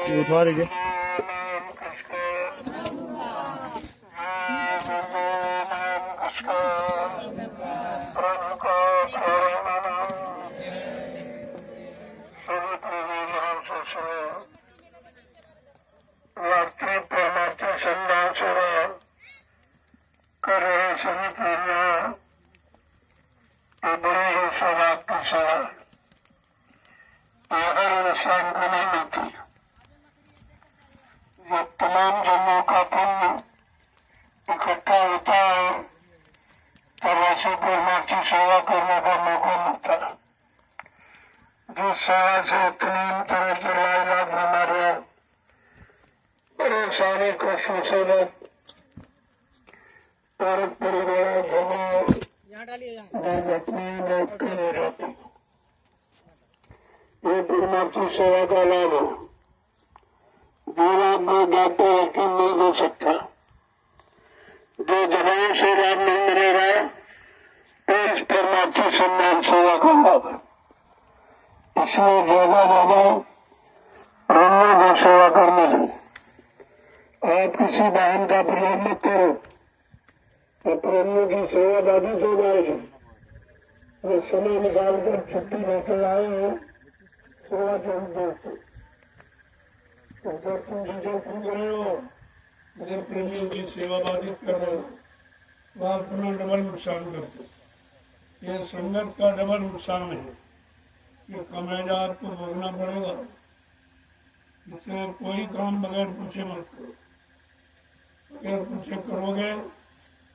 ये उठवा दीजिए। जब तमाम जन्मों का पुण्य इकट्ठा होता है तब ऐसे परमार्थ की सेवा करने का मौका मिलता है। जिस सेवा से तमाम तरह की लाइलाज बीमारियां बड़े सारे कष्टों से औरत परिवार रहती ये परमार्थ की सेवा का लाभ है। जो लाभ में डॉक्टर यकीन नहीं दे सकता, जो दवाओं से लाभ नहीं मिलेगा तो इस परमार्थ सम्मान सेवा का लाभ है। इसलिए ज्यादा प्रेमियों को सेवा करने दो। आप किसी वाहन का प्रयोग मत करो तो प्रेमियों की सेवा दादी हो जाएगी। वो समय निकालकर छुट्टी लेकर आए हैं सेवा जरूर देते। जब तुम चीजें कर रहे हो, जब प्रेमियों की सेवा बाधित कर रहे हो, वह अपना डबल नुकसान करते। ये संगत का डबल नुकसान है। ये कमेजा आपको भोगना पड़ेगा। इसलिए कोई काम बगैर पूछे मत करो। बगैर पूछे करोगे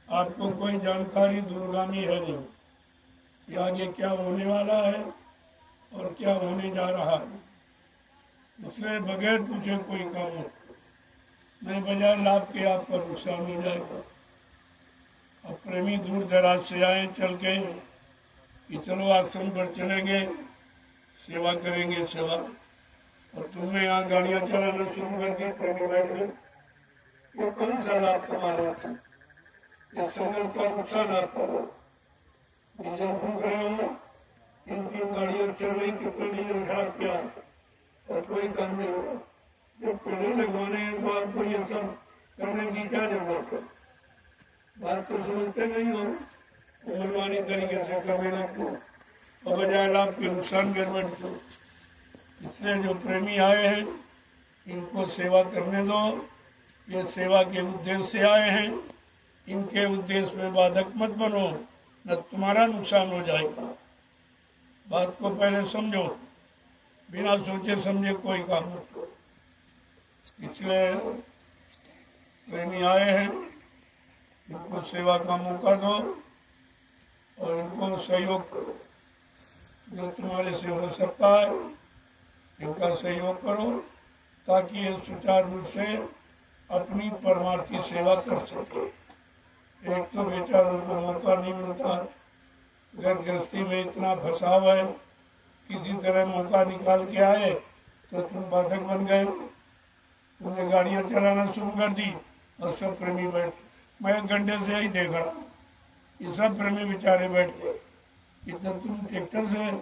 आपको कोई जानकारी दूरगामी है नहीं कि आगे क्या होने वाला है और क्या होने जा रहा है। इसलिए बगैर पूछे कोई काम मत करो, नहीं बजाय लाभ के आपका नुकसान हो जाएगा। अब प्रेमी दूर दराज से आए चल के कि चलो आश्रम पर चलेंगे, सेवा करेंगे सेवा, और तुमने यहाँ गाड़ियाँ चलाना शुरू कर दी, प्रेमी बैठ गए। ये कौन सा लाभ कमाना था? ये संगत का नुकसान आपका हो। डीजल फूक रहे हो, इन गाड़ियाँ चल रही थी, पेट्रोल उठा क्या और कोई काम नहीं होगा। जब पेड़े लगवाने हैं तो आपको ये सब करने की क्या जरूरत है? बात तो समझते नहीं हो। मनमानी तरीके से करने लगते और बजाय लाभ के नुकसान कर बैठते। इसलिए जो प्रेमी आए हैं इनको सेवा करने दो। ये सेवा के उद्देश्य से आए हैं, इनके उद्देश्य में बाधक मत बनो, न तुम्हारा नुकसान हो जाएगा। बात को पहले समझो, बिना सोचे समझे कोई काम मत करो। इसलिए प्रेमी आए हैं, इनको सेवा का मौका दो और इनको सहयोग करो। जो तुम्हारे से हो सकता है इनका सहयोग करो ताकि ये सुचारू रूप से अपनी परमार्थ की सेवा कर सके। एक तो बेचारों को मौका नहीं मिलता, घर गृहस्थी में इतना फंसाव है, किसी तरह मौका निकाल के आए तो तुम बाधक बन गए। तुमने गाड़ियाँ चलाना शुरू कर दी और सब प्रेमी बैठ। मैं 1 घंटे से यही देख रहा, ये सब प्रेमी बेचारे बैठ गए कि जब तुम ट्रैक्टर से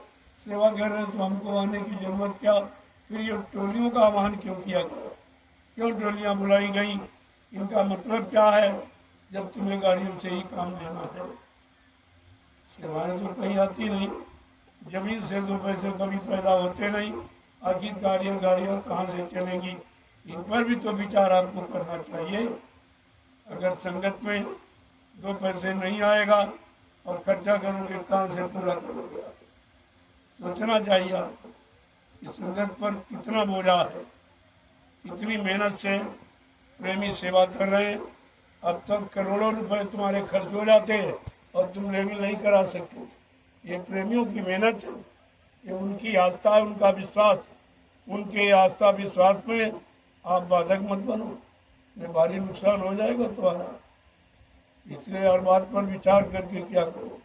सेवा कर रहे हो तो हमको आने की जरूरत क्या? फिर ये टोलियों का आह्वान क्यों किया गया? क्यों टोलियाँ बुलाई गई? इनका मतलब क्या है? जब तुम्हें गाड़ियों से ही काम लेना है, सेवाएं तो कहीं आती नहीं, जमीन से 2 पैसे कभी पैदा होते नहीं, आखिरकार ये गाड़ियाँ कहाँ से चलेंगी? इन पर भी तो विचार आपको करना चाहिए। अगर संगत में 2 पैसे नहीं आएगा और खर्चा करोगे कहाँ से पूरा करोगे? सोचना चाहिए आपको कि संगत पर कितना बोझा है, कितनी मेहनत से प्रेमी सेवा कर रहे हैं। अब तक करोड़ों रुपए तुम्हारे खर्च हो जाते हैं और तुम प्रेमी नहीं करा सकते। ये प्रेमियों की मेहनत है, ये उनकी आस्था है, उनका विश्वास। उनके आस्था विश्वास में आप बाधक मत बनो, ये भारी नुकसान हो जाएगा तुम्हारा। इसलिए हर बात पर विचार करके क्या करो,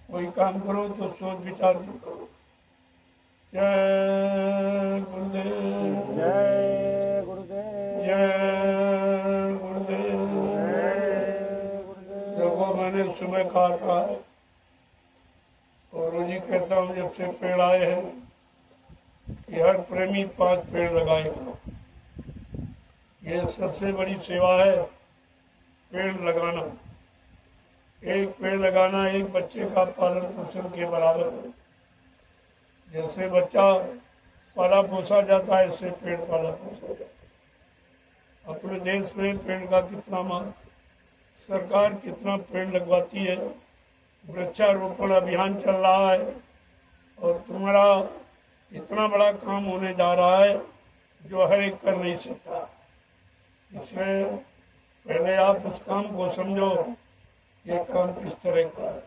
कोई काम करो तो सोच विचार के करो। जय गुरुदेव, जय गुरुदेव, जय गुरुदेव। देखो मैंने सुबह कहा था और रोजी कहता हूँ, जब से पेड़ आए हैं कि हर प्रेमी 5 पेड़ लगाएगा। ये सबसे बड़ी सेवा है पेड़ लगाना। एक पेड़ लगाना एक बच्चे का पालन पोषण के बराबर है। जैसे बच्चा पाला पोसा जाता है, इससे पेड़ पाला पोसा जाता है। अपने देश में पेड़ का कितना मान, सरकार कितना पेड़ लगवाती है, वृक्षारोपण अभियान चल रहा है, और तुम्हारा इतना बड़ा काम होने जा रहा है जो हर एक कर नहीं सकता। इसमें पहले आप उस काम को समझो, ये काम किस तरह का है।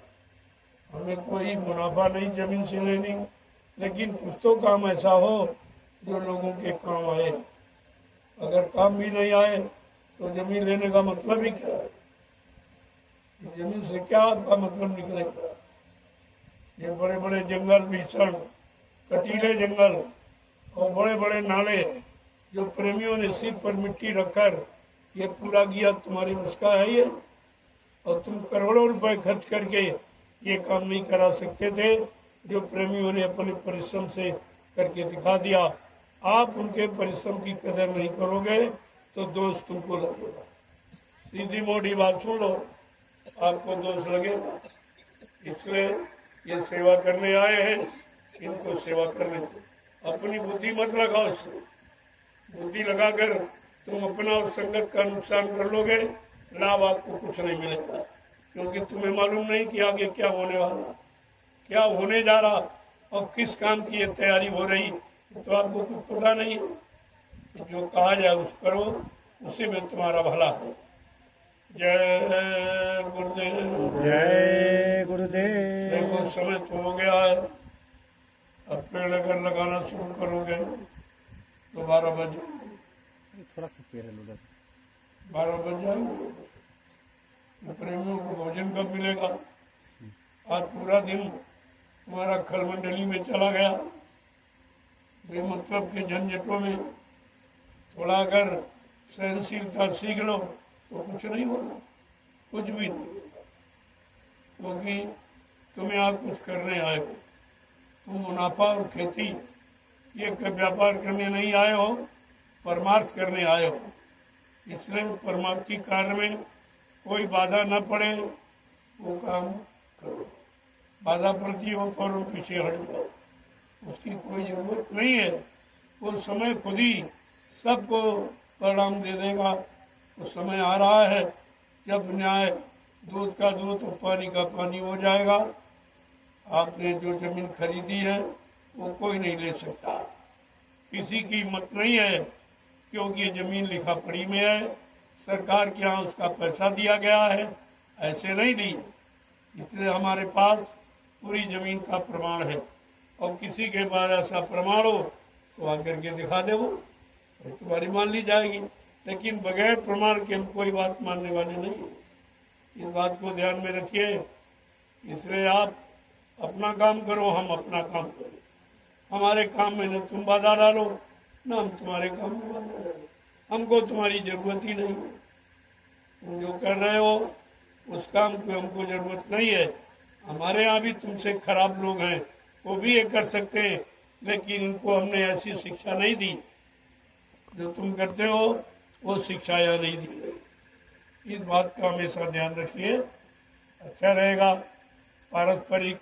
हमें कोई मुनाफा नहीं जमीन से लेनी, लेकिन कुछ तो काम ऐसा हो जो लोगों के काम आए। अगर काम भी नहीं आए तो जमीन लेने का मतलब ही क्या है? जमीन से क्या आपका मतलब निकलेगा? ये बड़े बड़े जंगल, भीषण कटीले जंगल और बड़े बड़े नाले जो प्रेमियों ने सिर पर मिट्टी रखकर ये पूरा किया, तुम्हारी मुस्का है ये? और तुम करोड़ों रुपए खर्च करके ये काम नहीं करा सकते थे जो प्रेमियों ने अपने परिश्रम से करके दिखा दिया। आप उनके परिश्रम की कदर नहीं करोगे तो दोष तुमको लगेगा। सीधी मोटी बात सुन लो, आपको दोष लगेगा। इसलिए ये सेवा करने आए हैं, इनको सेवा करने दो। अपनी बुद्धि मत लगाओ, इसमें बुद्धि लगाकर तुम अपना और संगत का नुकसान कर लोगे, लाभ आपको कुछ नहीं मिलेगा। क्योंकि तुम्हें मालूम नहीं कि आगे क्या होने वाला, क्या होने जा रहा और किस काम की ये तैयारी हो रही, तो आपको कुछ पता नहीं है। जो कहा जाए उस करो, उसी में तुम्हारा भला है। जय गुरुदेव। जय गुरुदेव। देखो समय तो हो गया है, अब पेड़ अगर लगाना शुरू करोगे तो 12 बजे, थोड़ा सा पेड़ है 12 बज जाएंगे। प्रेमियों को भोजन कब मिलेगा? आज पूरा दिन तुम्हारा खलमंडली में चला गया, बेमतलब के झंझटों में। थोड़ा अगर सहनशीलता सीख लो तो कुछ नहीं होगा, कुछ भी नहीं, क्योंकि तुम्हें आप कुछ करने आए हो। तुम मुनाफा और खेती ये व्यापार करने नहीं आए हो, परमार्थ करने आए हो। इसलिए परमार्थी कार्य में कोई बाधा न पड़े वो काम करो। बाधा पड़ती है वो फौरन पीछे हट जाओ, उसकी कोई जरूरत नहीं है। वो समय खुद ही सबको परिणाम दे देगा। वो समय आ रहा है जब न्याय दूध का दूध और पानी का पानी हो जाएगा। आपने जो जमीन खरीदी है वो कोई नहीं ले सकता, किसी की हिम्मत नहीं है, क्योंकि ये जमीन लिखा पढ़ी में है, सरकार के यहाँ उसका पैसा दिया गया है, ऐसे नहीं दी। इसलिए हमारे पास पूरी जमीन का प्रमाण है, और किसी के पास ऐसा प्रमाण हो तो आकर के दिखा दे, वो तुम्हारी मान ली जाएगी। लेकिन बगैर प्रमाण के हम कोई बात मानने वाले नहीं है। इस बात को ध्यान में रखिए। इसलिए आप अपना काम करो, हम अपना काम करें। हमारे काम में न तुम बाधा डालो, न हम तुम्हारे काम में बाधा डालो। हमको तुम्हारी जरूरत ही नहीं है। तुम जो कर रहे हो उस काम की हमको जरूरत नहीं है। हमारे यहाँ भी तुमसे खराब लोग हैं, वो भी ये कर सकते हैं, लेकिन इनको हमने ऐसी शिक्षा नहीं दी। जो तुम करते हो वो शिक्षा यहाँ नहीं दी गई। इस बात का हमेशा ध्यान रखिए, अच्छा रहेगा। पारस्परिक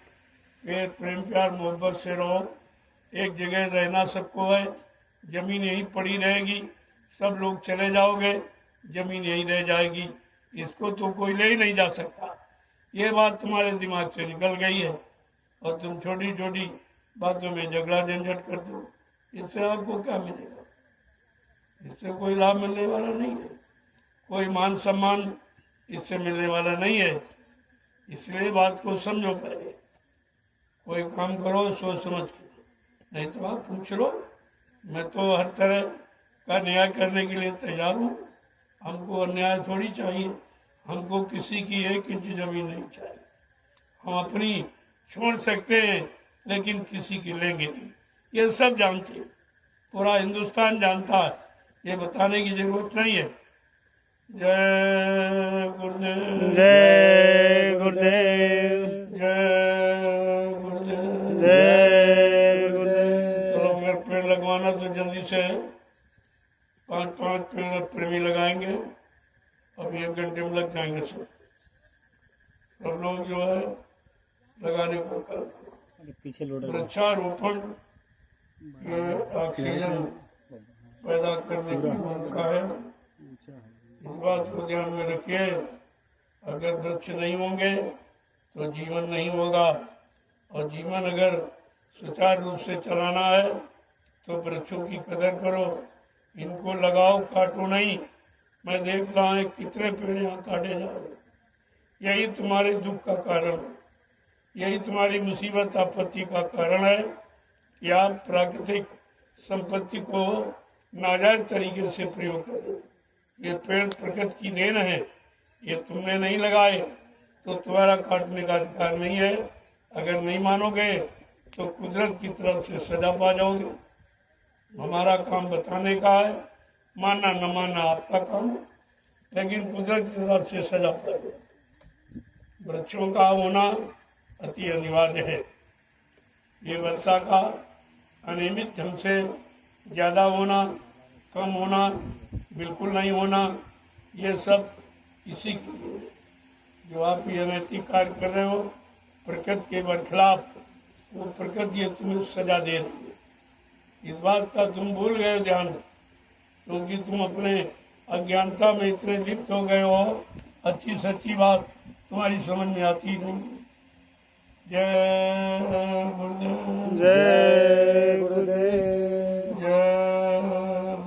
प्रेम प्यार मोहब्बत से रहो। एक जगह रहना सबको है, जमीन यहीं पड़ी रहेगी, सब लोग चले जाओगे, जमीन यहीं रह जाएगी, इसको तो कोई ले ही नहीं जा सकता। ये बात तुम्हारे दिमाग से निकल गई है, और तुम छोटी छोटी बातों में झगड़ा झंझट करते हो। इससे आपको क्या मिलेगा? इससे कोई लाभ मिलने वाला नहीं है, कोई मान सम्मान इससे मिलने वाला नहीं है। इसलिए बात को समझो। पहले कोई काम करो सोच समझ के, नहीं तो आप पूछ लो। मैं तो हर तरह का न्याय करने के लिए तैयार हूँ। हमको अन्याय थोड़ी चाहिए, हमको किसी की 1 इंच जमीन नहीं चाहिए। हम अपनी छोड़ सकते हैं, लेकिन किसी की लेंगे नहीं। ये सब जानते हैं, पूरा हिंदुस्तान जानता है, ये बताने की जरूरत नहीं है। जय गुरुदेव। जय गुरुदेव। जय गुरुदेव। जय गुरुदेव। तो अगर पेड़ लगवाना तो जल्दी से 5-5 पेड़ प्रेमी लगाएंगे। अब 1 घंटे में लग जाएंगे सब लोग जो है लगाने को कर। अरे पीछे लोड वृक्षारोपण ये ऑक्सीजन पैदा करने की भूमिका है। इस बात को ध्यान में रखिए, अगर वृक्ष नहीं होंगे तो जीवन नहीं होगा, और जीवन अगर सुचारू रूप से चलाना है तो वृक्षों की कदर करो, इनको लगाओ, काटो नहीं। मैं देख रहा हूँ कितने पेड़ यहाँ काटे जा रहे। यही तुम्हारे दुख का कारण है, यही तुम्हारी मुसीबत आपत्ति का कारण है कि आप प्राकृतिक संपत्ति को नाजायज तरीके से प्रयोग करो। ये पेड़ प्रकृति की देन है, ये तुमने नहीं लगाए तो तुम्हारा काटने का अधिकार नहीं है। अगर नहीं मानोगे तो कुदरत की तरफ से सजा पा जाओगे। हमारा काम बताने का है, मानना न मानना आपका काम है, लेकिन कुदरत की तरफ से सजा पा जाओगे। वृक्षों का होना अति अनिवार्य है। ये वर्षा का अनियमित ढंग से ज़्यादा होना, कम होना, बिल्कुल नहीं होना, ये सब इसी के लिए है। जो आप ये अनैतिक कार्य कर रहे हो प्रकृति के बरखिलाफ, वो प्रकृति ये तुम्हें सजा दे रही है। इस बात का तुम भूल गए ध्यान, क्योंकि तुम अपने अज्ञानता में इतने लिप्त हो गए हो, अच्छी सच्ची बात तुम्हारी समझ में आती नहीं। जय गुरुदेव, जय गुरुदेव, जय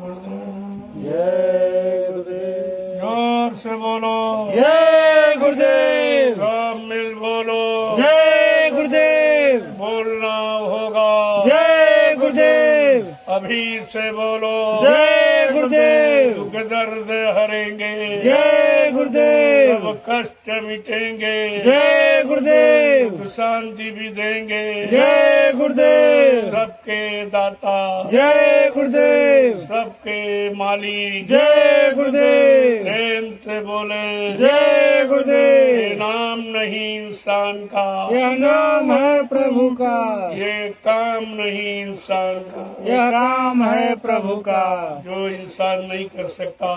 गुरुदेव, जय गुरुदेव, जोर से बोलो, जय गुरुदेव, सब मिल बोलो, जय गुरुदेव, बोलना होगा, जय गुरुदेव, अभी से बोलो, जय गुरुदेव, दुख दर्द हरेंगे, जय गुरुदेव, सब कष्ट मिटेंगे, जय गुरुदेव, सुख शांति भी देंगे, जय गुरुदेव, सबके दाता, जय गुरुदेव, सबके मालिक, जय गुरुदेव, प्रेम से बोले, जय ये गुरुदेव। नाम नहीं इंसान का, यह नाम है प्रभु का, ये काम नहीं इंसान का, यह काम है प्रभु का। जो इंसान नहीं कर सकता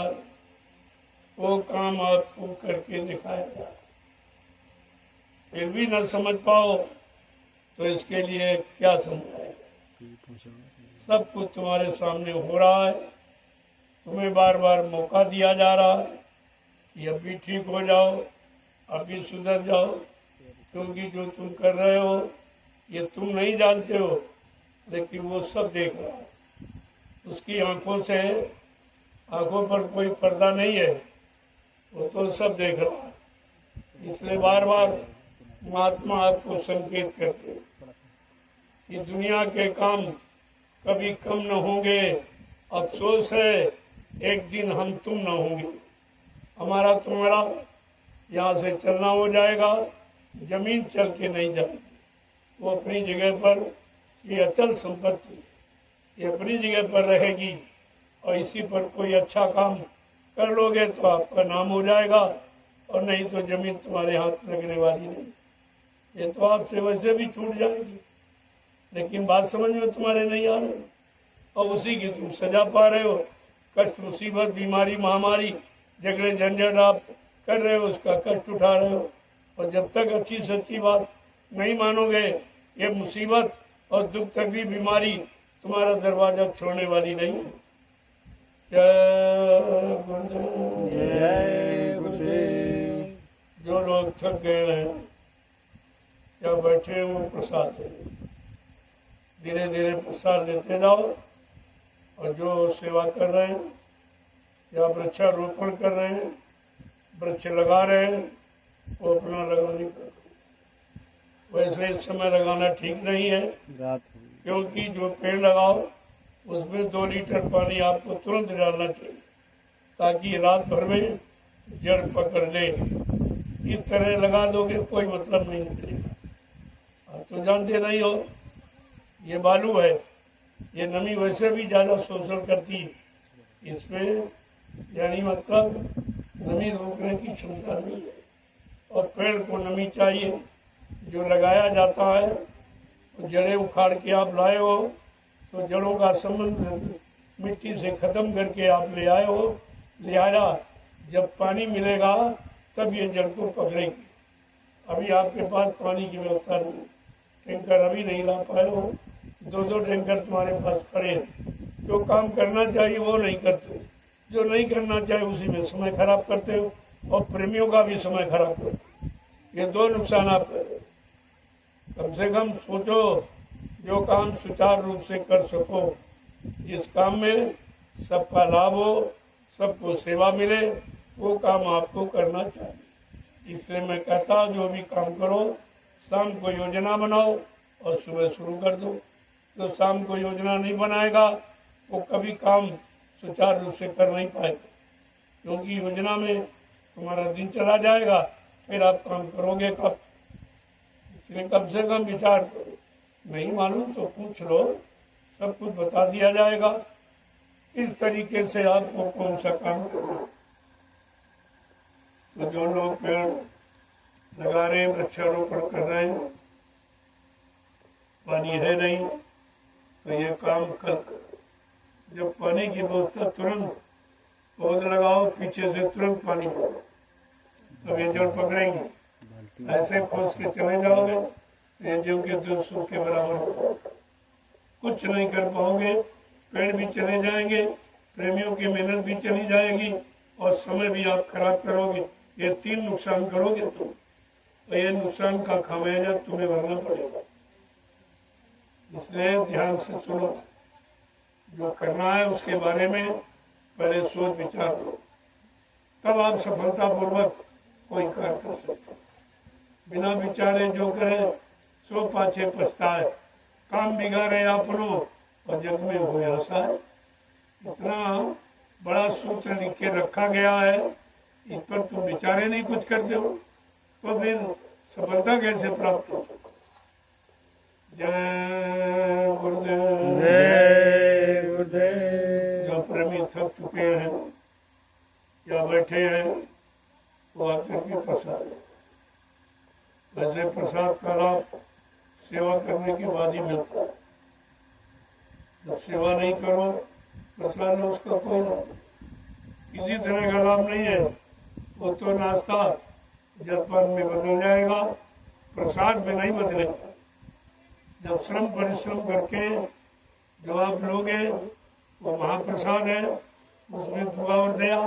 वो काम आपको करके दिखाएगा। फिर भी न समझ पाओ तो इसके लिए क्या समझाए। सब कुछ तुम्हारे सामने हो रहा है, तुम्हें बार बार मौका दिया जा रहा है कि अब भी ठीक हो जाओ, अब भी सुधर जाओ, क्योंकि जो तुम कर रहे हो ये तुम नहीं जानते हो, लेकिन वो सब देख रहा है। उसकी आंखों पर कोई पर्दा नहीं है, वो तो सब देख रहा है। इसलिए बार बार महात्मा आपको संकेत करते हैं कि दुनिया के काम कभी कम न होंगे। अफसोस है एक दिन हम तुम न होंगे, हमारा तुम्हारा यहाँ से चलना हो जाएगा, जमीन चल के नहीं जाएगी। वो अपनी जगह पर, ये अचल संपत्ति ये अपनी जगह पर रहेगी, और इसी पर कोई अच्छा काम कर लोगे तो आपका नाम हो जाएगा, और नहीं तो जमीन तुम्हारे हाथ लगने वाली नहीं। ये तो आपसे वैसे भी छूट जाएगी, लेकिन बात समझ में तुम्हारे नहीं आ रही, और उसी की तुम सजा पा रहे हो। कष्ट, मुसीबत, बीमारी, महामारी, झगड़े, झंझट आप कर रहे हो, उसका कष्ट उठा रहे हो। और जब तक अच्छी सच्ची बात नहीं मानोगे, ये मुसीबत और दुख, तकलीफ, बीमारी तुम्हारा दरवाजा छोड़ने वाली नहीं है। जय गुरुदेव, जय गुरुदेव। जो लोग थक गए हैं या बैठे वो प्रसाद ले, धीरे धीरे प्रसाद लेते जाओ। और जो सेवा कर रहे हैं या वृक्षारोपण कर रहे हैं, वृक्ष लगा रहे हैं, वो अपना लगाने का। वैसे इस समय लगाना ठीक नहीं है, रात हो गई। क्योंकि जो पेड़ लगाओ उसमें 2 लीटर पानी आपको तुरंत डालना चाहिए, ताकि रात भर में जड़ पकड़ ले। इस तरह लगा दोगे कोई मतलब नहीं निकलेगा। आप तो जानते नहीं हो, ये बालू है, ये नमी वैसे भी ज़्यादा शोषण करती है, इसमें यानी मतलब नमी रोकने की क्षमता नहीं है। और पेड़ को नमी चाहिए। जो लगाया जाता है तो जड़ें उखाड़ के आप लाए हो, तो जड़ों का संबंध मिट्टी से खत्म करके आप ले आए हो, लिहाजा जब पानी मिलेगा तब ये जड़ को पकड़ेगी। अभी आपके पास पानी की व्यवस्था नहीं, टैंकर अभी नहीं ला पाए हो, 2-2 टैंकर तुम्हारे पास खड़े हैं। जो काम करना चाहिए वो नहीं करते, जो नहीं करना चाहिए उसी में समय खराब करते हो और प्रेमियों का भी समय खराब करते हो। ये 2 नुकसान आप कर रहे हो। कम से कम सोचो, जो काम सुचारू रूप से कर सको, जिस काम में सबका लाभ हो, सबको सेवा मिले, वो काम आपको करना चाहिए। इसलिए मैं कहता जो भी काम करो, शाम को योजना बनाओ और सुबह शुरू कर दो। जो शाम को योजना नहीं बनाएगा वो कभी काम सुचारू रूप से कर नहीं पाएगा, क्योंकि योजना में तुम्हारा दिन चला जाएगा, फिर आप काम करोगे कब। इसलिए कम से कम विचार करो, नहीं मालूम तो पूछ लो, सब कुछ बता दिया जाएगा इस तरीके से आपको कौन सा काम करना। तो जो लोग पेड़ लगा रहे हैं, वृक्षारोपण कर रहे हैं, पानी है नहीं तो ये काम कल करो। जब पानी की व्यवस्था तुरंत पौध लगाओ, पीछे से तुरंत पानी पड़ो, तो ये जड़ पकड़ेंगे। ऐसे खोस के चले जाओगे ये जो के 200 के बराबर हो, कुछ नहीं कर पाओगे। पेड़ भी चले जाएंगे, प्रेमियों की मेहनत भी चली जाएगी और समय भी आप खराब करोगे। ये 3 नुकसान करोगे तुम, तो ये नुकसान का खामियाजा तुम्हें भरना पड़ेगा। इसलिए ध्यान से सुनो, जो करना है उसके बारे में पहले सोच विचार करो, तब आप सफलतापूर्वक कोई कार्य कर सकते। बिना विचारे जो करे सो पाछे पछताए, काम बिगाड़े अपनो और जग में हो आशा है। इतना बड़ा सूत्र लिख के रखा गया है, इस पर तुम विचारे नहीं कुछ करते हो, तो फिर सफलता कैसे प्राप्त हो। जय गुरुदेव। जय गुरुदेव। जो प्रेमी थक चुके हैं या बैठे हैं वो आकर के प्रसाद, वैसे प्रसाद का लाभ सेवा करने के बाद ही मिलता है। जब सेवा नहीं करो प्रसाद में उसका कोई लाभ, किसी तरह का लाभ नहीं है। वो तो नाश्ता जलपान में बदल जाएगा, प्रसाद में नहीं बदलेगा। जब श्रम परिश्रम करके जो आप लोगे वो महाप्रसाद है, उसमें दुआ और दया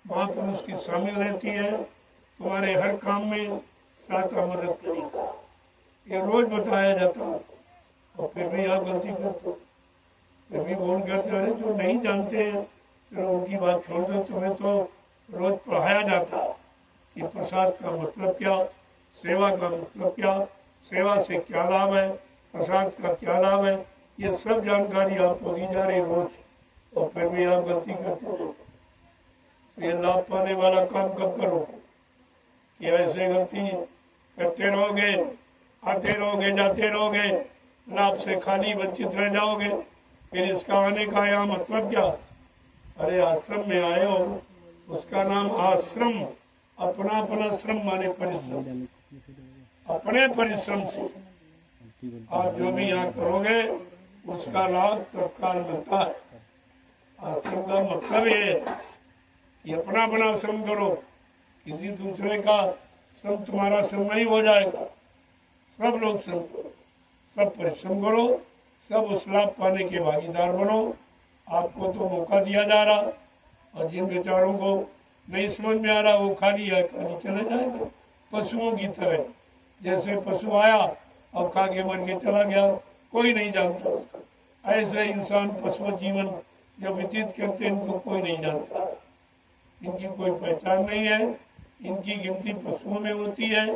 महापुरुष की शामिल रहती है, तुम्हारे हर काम में सहायता मदद करेगा। ये रोज बताया जाता है और फिर भी आप गलती करते हो, फिर भी बोल करते हैं। जो नहीं जानते हैं फिर उनकी बात छोड़ दो, तुम्हें तो रोज पढ़ाया जाता है कि प्रसाद का मतलब क्या, सेवा का मतलब क्या, सेवा से क्या लाभ है, प्रसाद का क्या लाभ है, ये सब जानकारी आपको दी जा रही रोज, और फिर भी आप गलती करते हो। ये लाभ पाने वाला काम कब करो कि ऐसे गलती करते रहोगे, आते रहोगे, जाते रहोगे, लाभ से खाली वंचित रह जाओगे। फिर इसका आने का यहाँ मतलब क्या। अरे आश्रम में आए हो, उसका नाम आश्रम, अपना अपना श्रम माने परिश्रम, अपने परिश्रम से आप जो भी यहाँ करोगे उसका लाभ तत्काल मिलता है। आश्रम का मतलब ये कि अपना अपना श्रम करो, किसी दूसरे का श्रम तुम्हारा श्रम नहीं हो जाएगा। सब लोग श्रम करो, सब परिश्रम करो, सब उस लाभ पाने के भागीदार बनो। आपको तो मौका दिया जा रहा, और जिन बेचारों को नहीं समझ में आ रहा वो खाली चले जाएंगे पशुओं की तरह। जैसे पशु आया और खा के मर के चला गया, कोई नहीं जानता उसका। ऐसे इंसान पशु जीवन जो व्यतीत करते इनको कोई नहीं जानता, इनकी कोई पहचान नहीं है, इनकी गिनती पशुओं में होती है।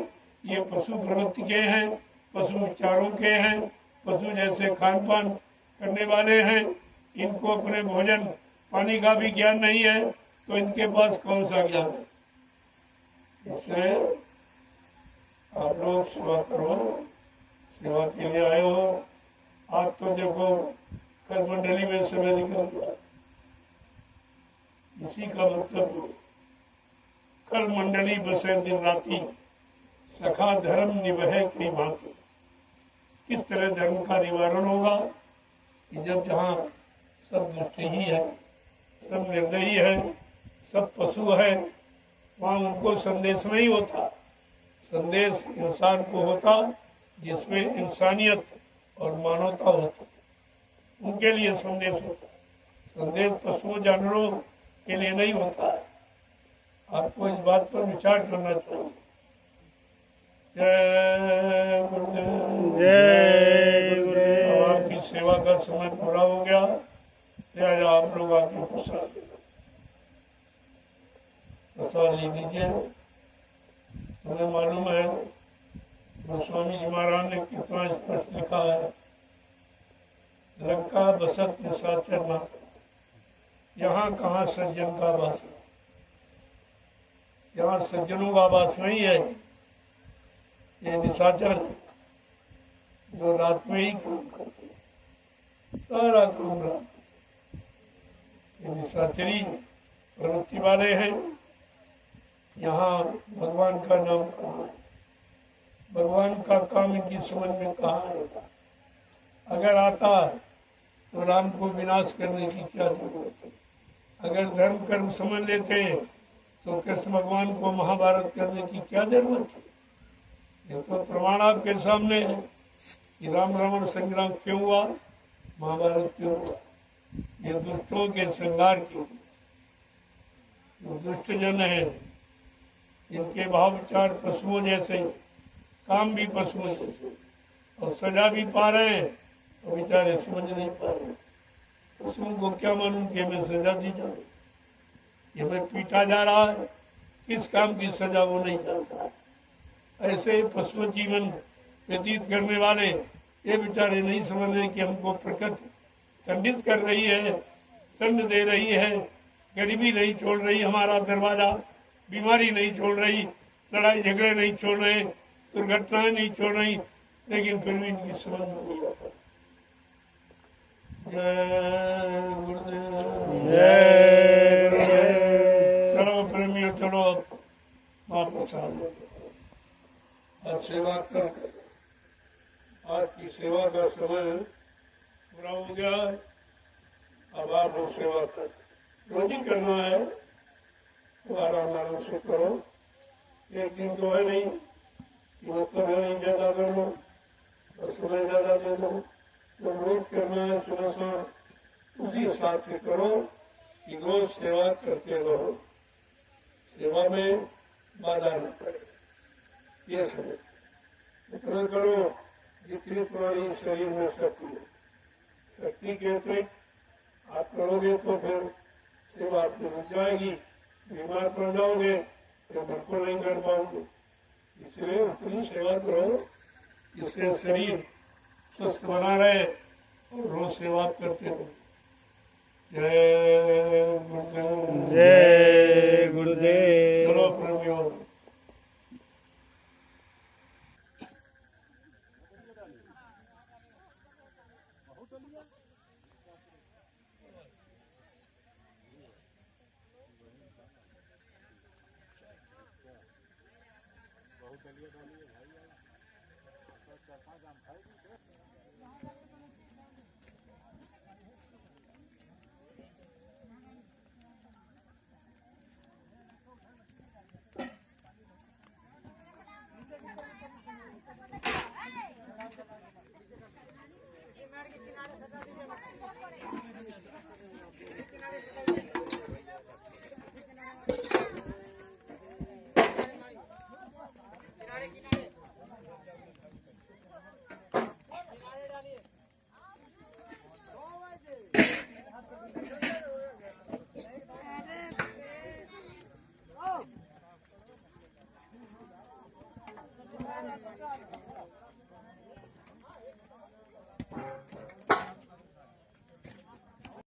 ये पशु प्रवृत्ति के हैं, पशु विचारों के हैं, पशु जैसे खान पान करने वाले हैं। इनको अपने भोजन पानी का भी ज्ञान नहीं है, तो इनके पास कौन सा ज्ञान है। इसलिए आप लोग सेवा करो, सेवा के लिए आए हो। आज तो देखो कर मंडली में समय निकल गया, इसी का मतलब कर मंडली बसे दिन राती, सखा धर्म निभे कई भांति। किस तरह धर्म का निवारण होगा कि जब जहाँ सब दुष्ट ही है, सब निर्दयी है, सब पशु है। वहाँ उनको संदेश नहीं होता। संदेश इंसान को होता जिसमें इंसानियत और मानवता होती, उनके लिए संदेश होता। संदेश पशुओं जानवरों के लिए नहीं होता है। आपको इस बात पर विचार करना चाहिए। जय गुरुदेव। जय गुरुदेव। अब आपकी सेवा का समय पूरा हो गया। जय आप लोग आपके प्रसाद ले लीजिए। तुम्हें मालूम है गोस्वामी जी महाराज ने कितना स्पष्ट लिखा है, लंका बसत निशाचर न, यहाँ कहाँ सज्जन का वास, यहाँ सज्जनों का वास नहीं है। ये निशाचर जो रात में ही काम करते, सारा काम रात, ये निशाचरी प्रवृत्ति वाले हैं। यहाँ भगवान का नाम कहाँ है, भगवान का काम इनकी समझ में कहाँ है। अगर आता तो राम को विनाश करने की क्या जरूरत है। अगर धर्म कर्म समझ लेते तो कृष्ण भगवान को महाभारत करने की क्या जरूरत है। ये तो प्रमाण आपके सामने है कि राम रावण संग्राम क्यों हुआ, महाभारत क्यों हुआ। ये दुष्टों के श्रृंगार क्यों, जो दुष्ट जन है इनके भाव विचार पशुओं जैसे, काम भी पशुओं जैसे, और सजा भी पा रहे हैं और बेचारे समझ नहीं पा रहे। पशुओं को क्या मालूम कि हमें सजा दी जा रही, ये हमें पीटा जा रहा है, किस काम की सजा वो नहीं जानता। ऐसे पशु जीवन व्यतीत करने वाले ये बेचारे नहीं समझ रहे कि हमको प्रकृति दंडित कर रही है, दंड दे रही है, गरीबी नहीं छोड़ रही हमारा दरवाजा, बीमारी नहीं छोड़ रही, लड़ाई झगड़े नहीं छोड़ रहे, दुर्घटनाएं नहीं छोड़ रही, लेकिन फिर भी इनकी समझ में नहीं आता। जय गुरुदेव। जय गुरुदेव। चलो प्रेमियों, चलो अब महाप्रसाद आज सेवा कर, आज की सेवा का समय पूरा हो गया है। अब आप लोग सेवा कर, रोज ही करना है, आराम आराम से करो। एक दिन तो है नहीं, मतलब है नहीं ज्यादा कर लो और समय ज्यादा ले लो, तो रोज करना है सुबह शाम। उसी हिसाब से करो कि रोज सेवा करते रहो, सेवा में बाधा न पड़े। ये समझ इतना करो जितनी तुम्हारी शरीर में शक्ति है। शक्ति के अतिरिक्त आप करोगे तो फिर सेवा आपको रुक जाएगी, बीमार पड़ जाओगे तो बिल्कुल नहीं कर पाओगे। इसलिए उतनी सेवा करो जिससे शरीर स्वस्थ बना रहे और रोज सेवा करते रहो। जय गुरुदेव। जय गुरुदेव। चलो प्रेमियों,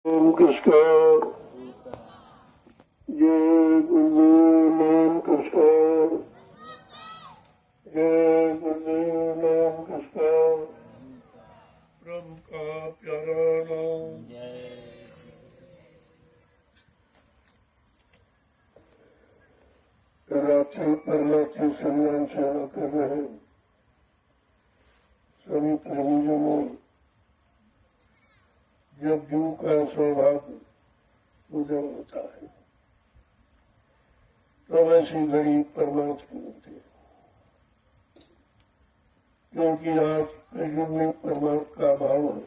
ओम कृष्ण जय गुरुदेव नाम कृष्ण जय गुरुदेव नाम कृष्ण प्रभु का प्यारा नाम। रात्रि परमात्मा सम्मान सेवा कर रहे हैं सभी प्रेमीजनों जब जीव का सौभाग्य उदय होता है तो ऐसी घड़ी परमात्मा की होती है, क्योंकि आज कलयुग में परमात्मा का अभाव है।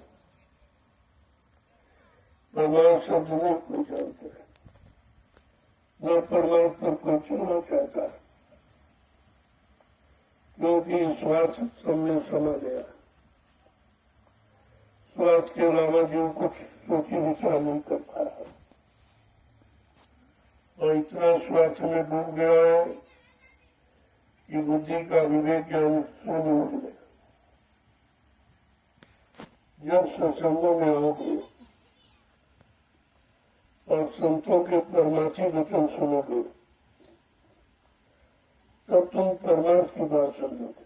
परमात्मा शब्द में कोई जानता है, न परमात्मा पर कोई चलना चाहता है, क्योंकि स्वार्थ सबने समा गया। स्वार्थ के अलावा जो कुछ सोची विचार नहीं कर पा रहा और इतना स्वार्थ में डूब गया है कि बुद्धि का विवेक ज्ञान शून्य हो गया। जब सत्संगों में आओगे और संतों के परमार्थी वचन सुनोगे तब तुम परमार्थ की बात समझोगे,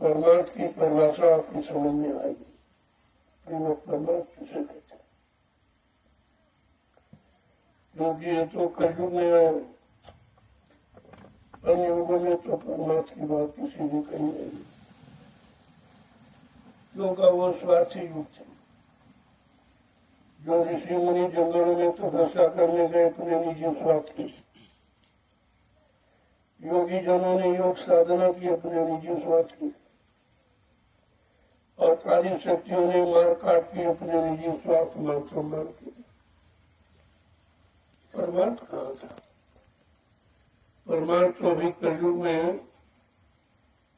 परमार्थ की परिभाषा आपकी समझ में आएगी कि वो परमार्थ किसे कहते हैं। क्योंकि ये तो कलयुग में आए, अन्य युगों में तो परमार्थ की बात किसी ने कही नहीं, क्योंकि वो स्वार्थी युग थे। जो ऋषि मुनि जंगलों में तपस्या करने गए अपने निजी स्वार्थ की, योगी जनों ने योग साधना की अपने निजी स्वार्थ की, और कार्य शक्तियों ने मार काट की अपने निजी स्वार्थ मात्र मान की। परमार्थ कहाँ था? परमार्थ तो अभी कलयुग में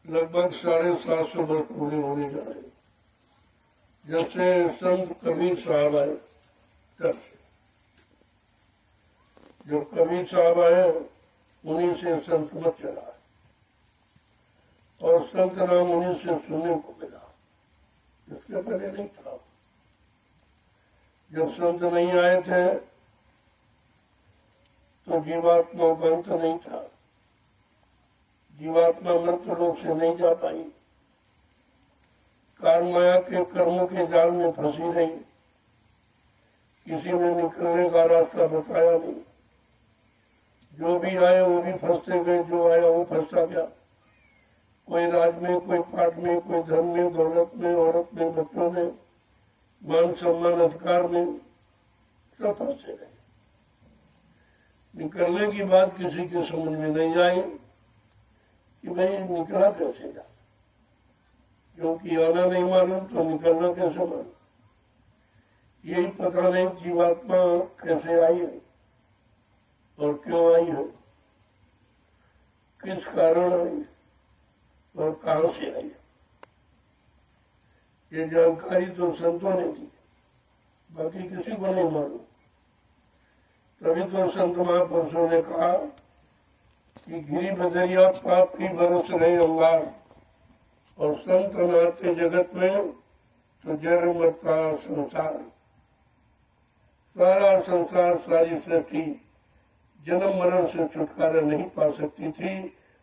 लगभग 750 वर्ष पूरे होने जा रहे। जब से संत कबीर साहब आए तब, जो कबीर साहब आए उन्हीं से संत मत चला, और संत नाम उन्हीं से सुनने को मिला, इसके पहले नहीं था। जब संत नहीं आए थे तो जीवात्मा का अंत नहीं था, जीवात्मा मृत्यु लोक से नहीं जा पाई, काल माया के कर्मों के जाल में फंसी रही, किसी ने निकलने का रास्ता बताया नहीं, जो भी आए वो भी फंसते गए, जो आया वो फंसता गया, कोई राज में, कोई पाठ में, कोई धन में, दौलत में, औरत में, बच्चों में, मान सम्मान अधिकार में, सब फंसते गए। निकलने की बात किसी के समझ में नहीं आई कि भाई निकला कैसे जा, क्योंकि आना नहीं मालूम तो निकलना कैसे मालूम। यही पता नहीं जीवात्मा कैसे आई है और क्यों आई है, किस कारण आई है और कहां से आई है। ये जानकारी तो संतों ने दी, बाकी किसी को नहीं मालूम। तभी तो संत महापुरुषों ने कहा कि गिरी बदरिया पाप की बरस रहे अंगार, और संत नाते जगत में तो जड़ मरता संसार। सारा संसार, सारी सृष्टि जन्म मरण से छुटकारा नहीं पा सकती थी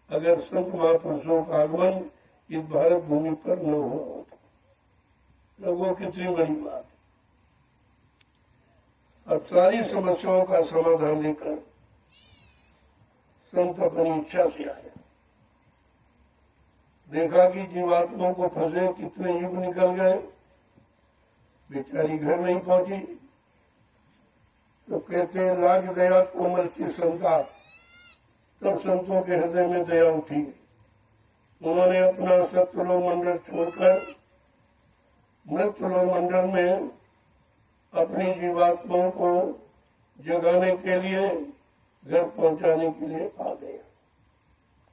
अगर संत महापुरुषों का आगमन इस भारत भूमि पर न हो। लोगों कितनी बड़ी बात। अब सारी समस्याओं का समाधान लेकर संत अपनी इच्छा से आए। देखा कि जीवात्माओं को फंसे कितने युग निकल गए, बेचारी घर नहीं पहुंची, तो कहते लाग दया कोमल की संता। तब संतों के हृदय में दया उठी, उन्होंने अपना सत्वलोक मंडल छोड़कर मृत्युलोक मंडल में अपनी जीवात्माओं को जगाने के लिए, घर पहुंचाने के लिए आ गए,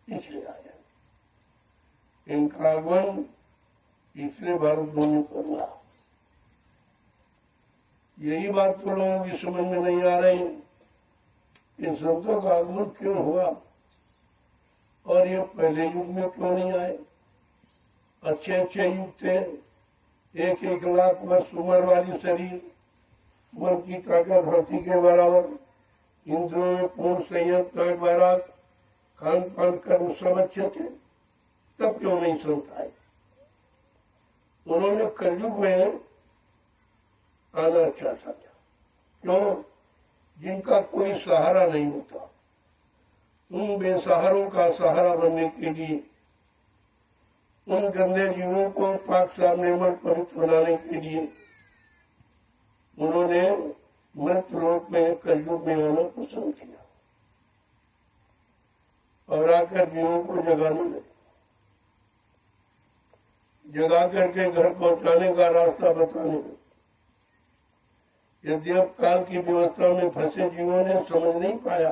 इसलिए आया। इनका आगमन इसलिए भारत भूमि पर हुआ। यही बात तो लोगों की समझ में नहीं आ रही कि संतों का आगमन क्यों हुआ और ये पहले युग में क्यों नहीं आए। अच्छे अच्छे युग थे, 1-1 लाख वर्ष उम्र वाली शरीर, मन की ताकत हाथी के बराबर, इंद्रियों में पूर्ण संयम का बैराग, खान पान कर्म सब अच्छे थे, तब क्यों नहीं संत आए। उन्होंने कलयुग में आना अच्छा था। क्यों? जिनका कोई सहारा नहीं होता, उन बेसहारों का सहारा बनने के लिए उन गंदे जीवों को पाक साफ निर्मल पवित्र बनाने के लिए उन्होंने मृत लोक में कलयुग में आना पसंद किया और आकर जीवों को जगाने लगे, जगा करके घर पहुंचाने का रास्ता बताने लगे। यदि अब काल की व्यवस्था में फंसे जीवों ने समझ नहीं पाया,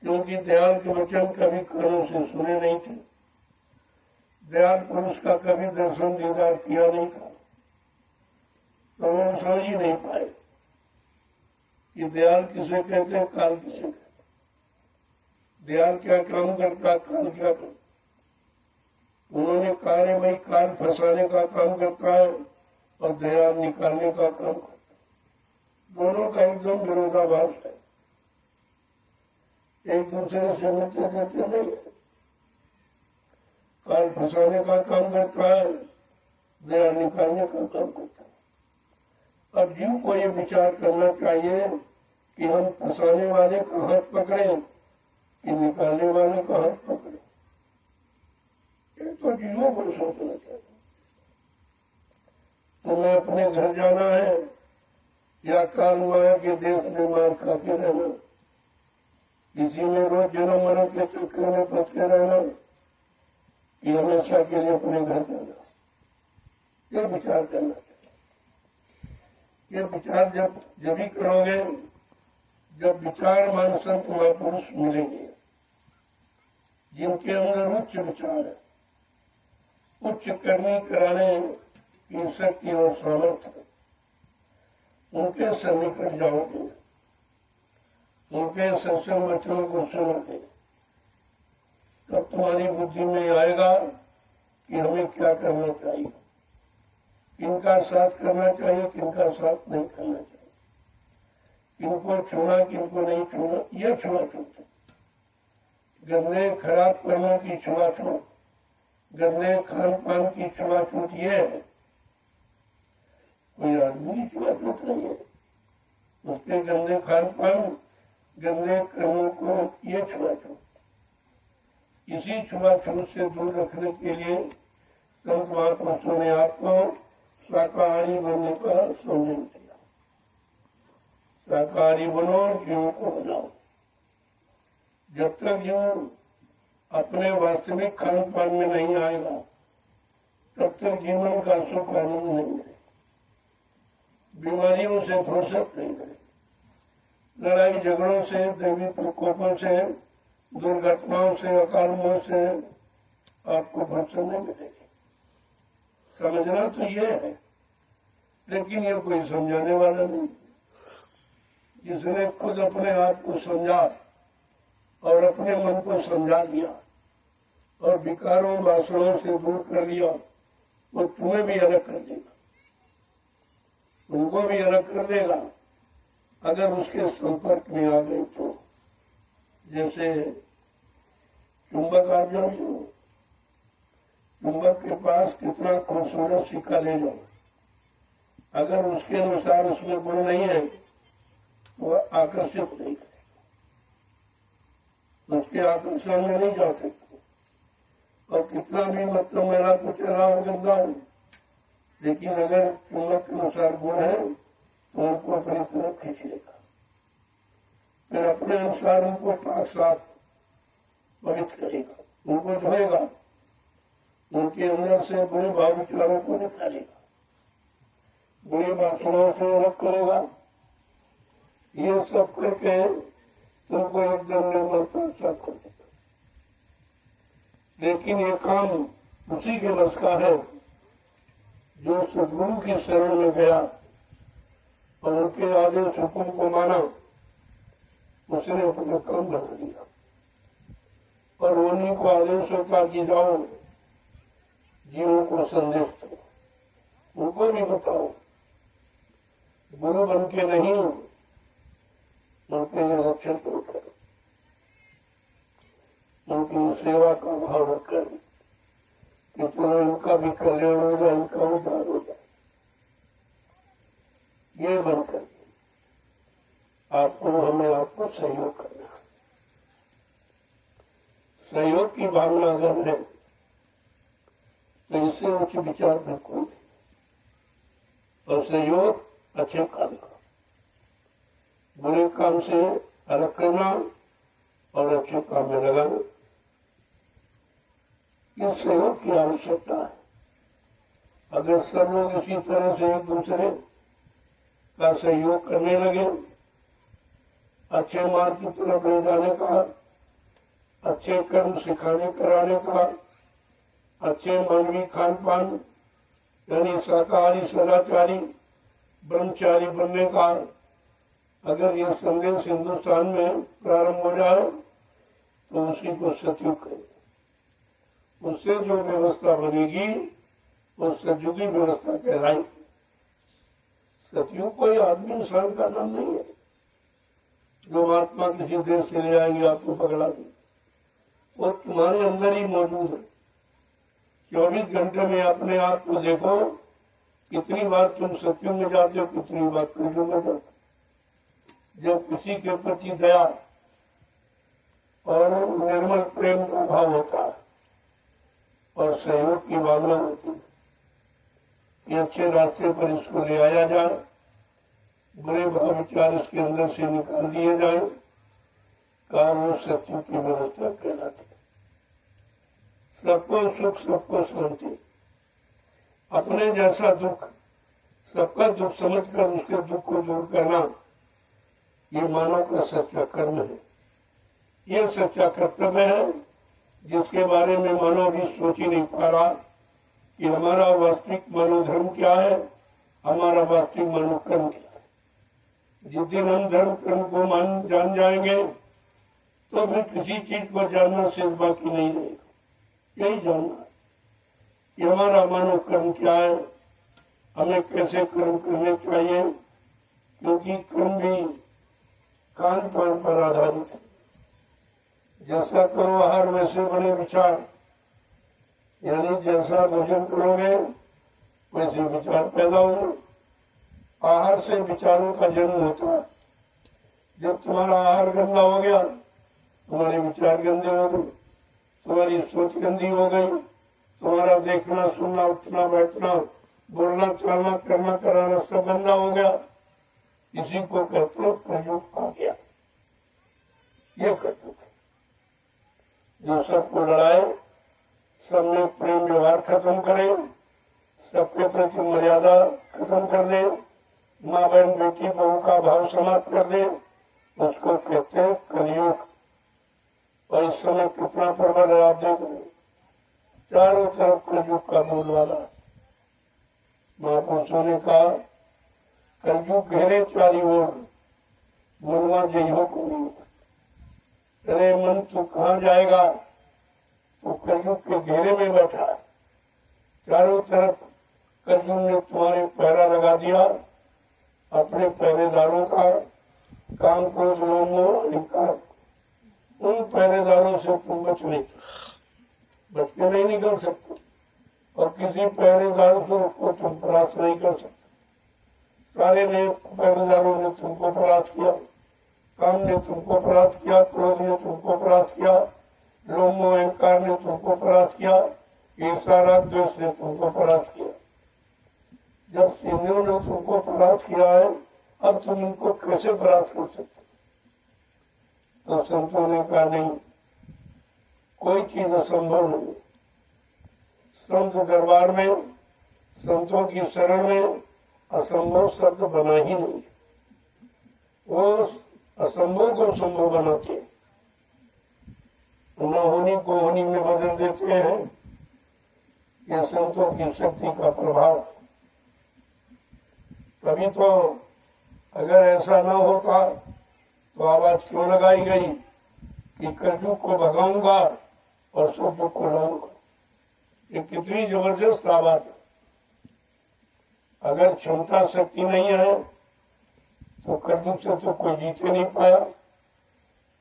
क्योंकि दयाल के वचन कभी कानों से सुने नहीं थे, दयाल पुरुष का कभी दर्शन दीदार किया नहीं था, तो वो समझ ही नहीं पाए कि दयाल किसे कहते हैं, काल किसे कहते हैं, दयाल क्या काम करता, काल क्या करता। उन्होंने कहा है भाई काल फंसाने का काम करता है और दयाल निकालने का काम करता है, दोनों का एकदम विरोधाभास है, एक दूसरे से मिलते जुलते नहीं है। काल फंसाने का काम करता है, दया निकालने का काम करता है। अब जीव को ये विचार करना चाहिए कि हम फंसाने वाले का हाथ पकड़े कि निकालने वाले का हाथ पकड़े। ये तो जीवों को सोचना चाहिए। तुम्हें अपने घर जाना है या काल माया के देश में मार खा के रहना, किसी में रोज जन्म मरण के चक्कर में फंस के रहना, कि हमेशा के लिए अपने घर जाना। ये विचार करना चाहिए। ये विचार जब ही करोगे जब विचारमान संत महापुरुष मिलेंगे, जिनके अंदर उच्च विचार है, उच्च करने कराने की शक्ति और सामर्थ्य, उनके सन्निकट जाओगे, उनके सत्संग वचनों को सुनोगे, तब तुम्हारी बुद्धि में आएगा कि हमें क्या करना चाहिए, किनका साथ करना चाहिए, किनका साथ नहीं करना चाहिए, किनको छूना, किनको नहीं छूना। यह छुआछूत है, गंदे खराब कर्मों की छुआछूत, गंदे खान पान की छुआछूत ये है। कोई आदमी की छुआछूत नहीं है, उसके गंदे खान पान, गंदे कर्मों को ये छुआछूत। इसी छुआछूत से दूर रखने के लिए संत महापुरुषों ने आपको शाकाहारी बनने का संदेश दिया। शाकाहारी बनो और जीवों को बनाओ। जब तक जीव अपने वास्तविक खान पान में नहीं आएगा, तब तक जीवन का सुख आनंद नहीं मिलेगा, बीमारियों से फुर्सत नहीं मिलेगी, लड़ाई झगड़ों से, दैवी प्रकोपों से, दुर्घटनाओं से, अकाल मौत से आपको फुर्सत नहीं मिलेगी। समझना तो ये है, लेकिन ये कोई समझाने वाला नहीं। जिसने खुद अपने आप को समझा और अपने मन को समझा दिया और विकारों वासनाओं से दूर कर लिया, वो तुम्हें भी अलग कर देगा, उनको भी अलग कर देगा अगर उसके संपर्क में आ गए तो। जैसे चुंबक आप जाओ, चुंबक के पास कितना खूबसूरत सिक्का ले जाओ, अगर उसके अनुसार उसमें गुण नहीं है तो वह आकर्षित नहीं करेगा, उसके आकर्षण में नहीं जा सकते। और कितना भी मतलब मेरा कुछ रहा हो गंदा हो, लेकिन अगर चुंबक के अनुसार गुण है तो उनको अपनी तरफ खींच लेगा, फिर अपने अनुसार उनको पाक साफ पवित्र करेगा, उनको धोएगा, उनके अंदर से बुरे भाव विचारों को निकालेगा, बुरी वासनाओं से अलग करेगा। ये सब करके तुमको एकदम निर्मलता साफ कर देगा। लेकिन ये काम उसी के बस का है जो सदगुरु की शरण में गया और उनके आदेश हुक्म को माना, उसने अपना काम बना दिया। और उन्हीं को आदेश होता कि जाओ जीवों को संदेश दो, उनको भी बताओ, गुरु बन के नहीं, उनके रक्षण को करो, उनकी सेवा का भाव रखकर कि तुम्हें उनका भी कल्याण हो जाए, उनका उद्धार हो जाए। ये बनकर आपको हमें आपको सहयोग करना है। सहयोग की भावना अगर है तो इससे उच्च विचार बिल्कुल नहीं। और सहयोग अच्छे काम का, बुरे काम से अलग करना और अच्छे काम में लगाना, इस सहयोग की आवश्यकता है। अगर सब लोग इसी तरह से एक दूसरे का सहयोग करने लगे, अच्छे मार्ग की तरफ ले जाने का, अच्छे कर्म सिखाने कराने का, अच्छे मानवीय खान पान यानी शाकाहारी सदाचारी ब्रह्मचारी बनने का अगर यह संदेश हिंदुस्तान में प्रारंभ हो जाए तो उसी को सतयुग कहेंगे। उससे जो व्यवस्था बनेगी वो सतयुगी व्यवस्था कहलाएगी। सतयुग कोई आदमी इंसान का नाम नहीं है जो महात्मा किसी देश से ले आएंगे आपको पकड़ा देंगे। वो तुम्हारे अंदर ही मौजूद है। 24 घंटे में अपने आप को देखो, कितनी बार तुम सतयुग में जाते हो, कितनी बार कलयुग में जाते हो। जब किसी के प्रति दया और निर्मल प्रेम का भाव होता है और सहयोग की भावना होती है, ये अच्छे रास्ते पर इसको ले आया जाए, बुरे भाव विचार इसके अंदर से निकाल दिए जाए, का वो सत्य की व्यवस्था कहलाती है। सबको सुख, सबको शांति, अपने जैसा दुख सबका दुख समझकर उसके दुख को दूर करना, ये मानव का सच्चा कर्म है। ये सच्चा कर्तव्य है जिसके बारे में मानव भी सोच ही नहीं पा रहा कि हमारा वास्तविक मानव धर्म क्या है, हमारा वास्तविक मानव कर्म क्या है। जिस दिन हम धर्म कर्म को जान जाएंगे तो फिर किसी चीज को जानना से बाकी नहीं रहेगा। यही जानना है कि हमारा मानव कर्म क्या है, हमें कैसे कर्म करने चाहिए, क्योंकि कर्म भी खान पान पर आधारित है। जैसा करो आहार वैसे बने विचार, यानी जैसा भोजन करोगे वैसे विचार पैदा होंगे। आहार से विचारों का जन्म होता है। जब तुम्हारा आहार गंदा हो गया, तुम्हारे विचार गंदे हो गए, तुम्हारी सोच गंदी हो गई, तुम्हारा देखना सुनना उठना बैठना बोलना चलना करना कराना सब गंदा हो गया। इसी को कहते हैं कलयुग आ गया। ये कलयुग जो सबको लड़ाए, सब में प्रेम व्यवहार खत्म करे, सबके प्रति मर्यादा खत्म कर दे, माँ बहन बेटी बहू का भाव समाप्त कर दे, उसको कहते हैं कलयुग। और इस समय कितना प्रबल है आप देख रहे, चारों तरफ कलयुग का बोलवाला। महापुरुषों ने कहा कलयुग घेरे चारी ओर, मनवा जइहो को नहीं। अरे मन तू कहाँ जाएगा, तो कलयुग के घेरे में बैठा है। चारों तरफ कलयुग ने तुम्हारे पहरा लगा दिया। अपने पहरेदारों का काम को अहंकार, उन पहरेदारों से तुम बच के नहीं निकल सकते और किसी पहरेदार को तुम परास्त नहीं कर सकते। सारे ने पहरेदारों ने तुमको परास्त किया, काम ने तुमको परास्त किया, क्रोध ने तुमको परास्त किया, लोभ मोह अहंकार ने तुमको परास्त किया, ईर्ष्या राग द्वेष ने तुमको परास्त किया। जब सिंधियों ने तुमको परास्त किया है, अब तुम उनको कैसे परास्त कर सकते? तो संतों ने कहा नहीं, कोई चीज असंभव नहीं। संत दरबार में, संतों की शरण में असंभव शब्द बना ही नहीं। वो असंभव को संभव बनाते, न होनी को होनी में बदल देते हैं। यह संतों की शक्ति का प्रभाव। तभी तो अगर ऐसा न होता तो आवाज क्यों लगाई गई कि कलयुग को भगाऊंगा और सतयुग को लाऊंगा। ये कितनी जबरदस्त आवाज है। अगर क्षमता शक्ति नहीं है तो कलयुग से तो कोई जीत ही नहीं पाया।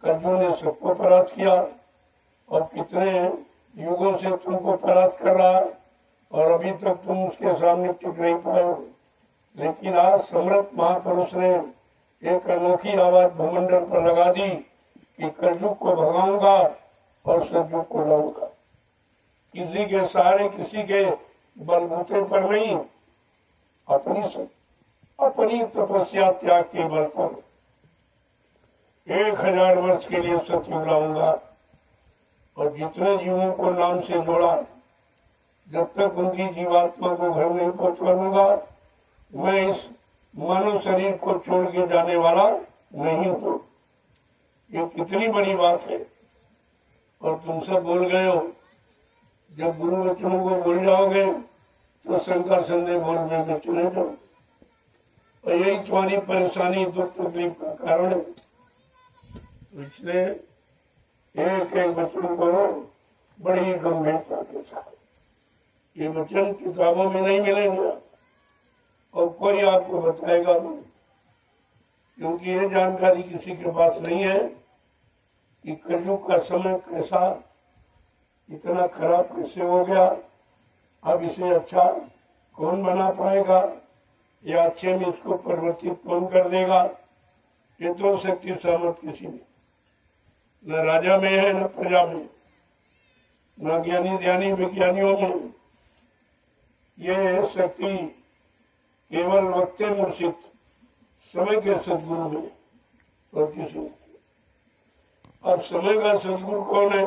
कलयुग ने सबको परास्त किया और कितने युगों से तुमको परास्त कर रहा है और अभी तक तुम उसके सामने टिक नहीं पाए हो। लेकिन आज समर्थ महापुरुष ने एक अनोखी आवाज भूमंडल पर लगा दी कि कलयुग को भगाऊंगा और सतयुग को लाऊंगा। किसी के सहारे, किसी के बलबूते पर नहीं, अपनी तपस्या त्याग के बल पर 1000 वर्ष के लिए सतयुग लाऊंगा और जितने जीवों को नाम से जोड़ा, जब तक उनकी जीवात्मा को घर नहीं पहुंचा दूंगा, मैं इस मानव शरीर को छोड़ के जाने वाला नहीं हूं। ये कितनी बड़ी बात है। और तुम सब बोल गए हो, जब गुरु वचनों को बोल जाओगे तो शंका संदेह बोलने में चले जाओ, और यही तुम्हारी परेशानी, दुख तकलीफ का कारण है। इसलिए एक एक वचन को बड़ी गंभीरता के साथ, ये वचन किताबों में नहीं मिलेंगे और कोई आपको बताएगा नहीं, क्योंकि ये जानकारी किसी के पास नहीं है कि कलयुग का समय कैसा, इतना खराब कैसे हो गया, अब इसे अच्छा कौन बना पाएगा, या अच्छे में इसको परिवर्तित कौन कर देगा। ये तो शक्ति सामर्थ किसी में, न राजा में है, न प्रजा में, न ज्ञानी ध्यानी विज्ञानियों में। ये शक्ति केवल वक्ते मुर्शिद, समय के सदगुरु में, और किसी में। अब समय का सदगुरु कौन है?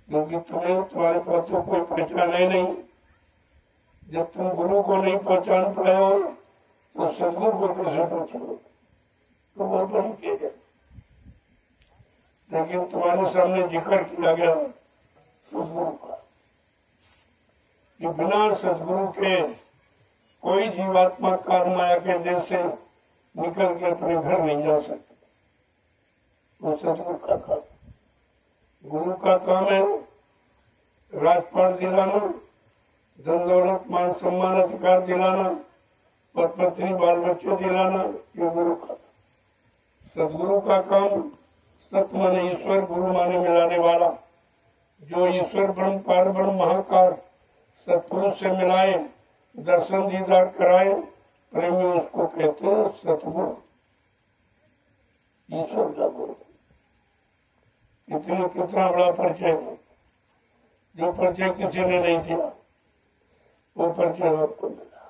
क्योंकि तुम्हारे पास तो कोई पहचान है नहीं। जब तुम गुरु को नहीं पहचान पाए हो तो सदगुरु को कैसे पहचानो? तो बहुत बड़ी चीज है। लेकिन तुम्हारे सामने जिक्र किया गया सदगुरु का, कि बिना सदगुरु के कोई जीवात्मा कार माया के देश से निकल के अपने घर नहीं जा सकता। वो सदगुरु का काम, गुरु का काम है राजपाट दिलाना, धन दौलत मान सम्मान अधिकार दिलाना, और पत्नी बाल बच्चे दिलाना। ये गुरु का। सदगुरु का काम सत माने ईश्वर, गुरु माने मिलाने वाला, जो ईश्वर ब्रह्म पार ब्रह्म महाकार सतपुरुष से मिलाए, दर्शन दीदार कराए, प्रेमी उसको कहते हैं सतगुरु, ईश्वर का गुरु। कितना बड़ा परिचय है, जो परिचय किसी ने नहीं दिया वो परिचय आपको मिला।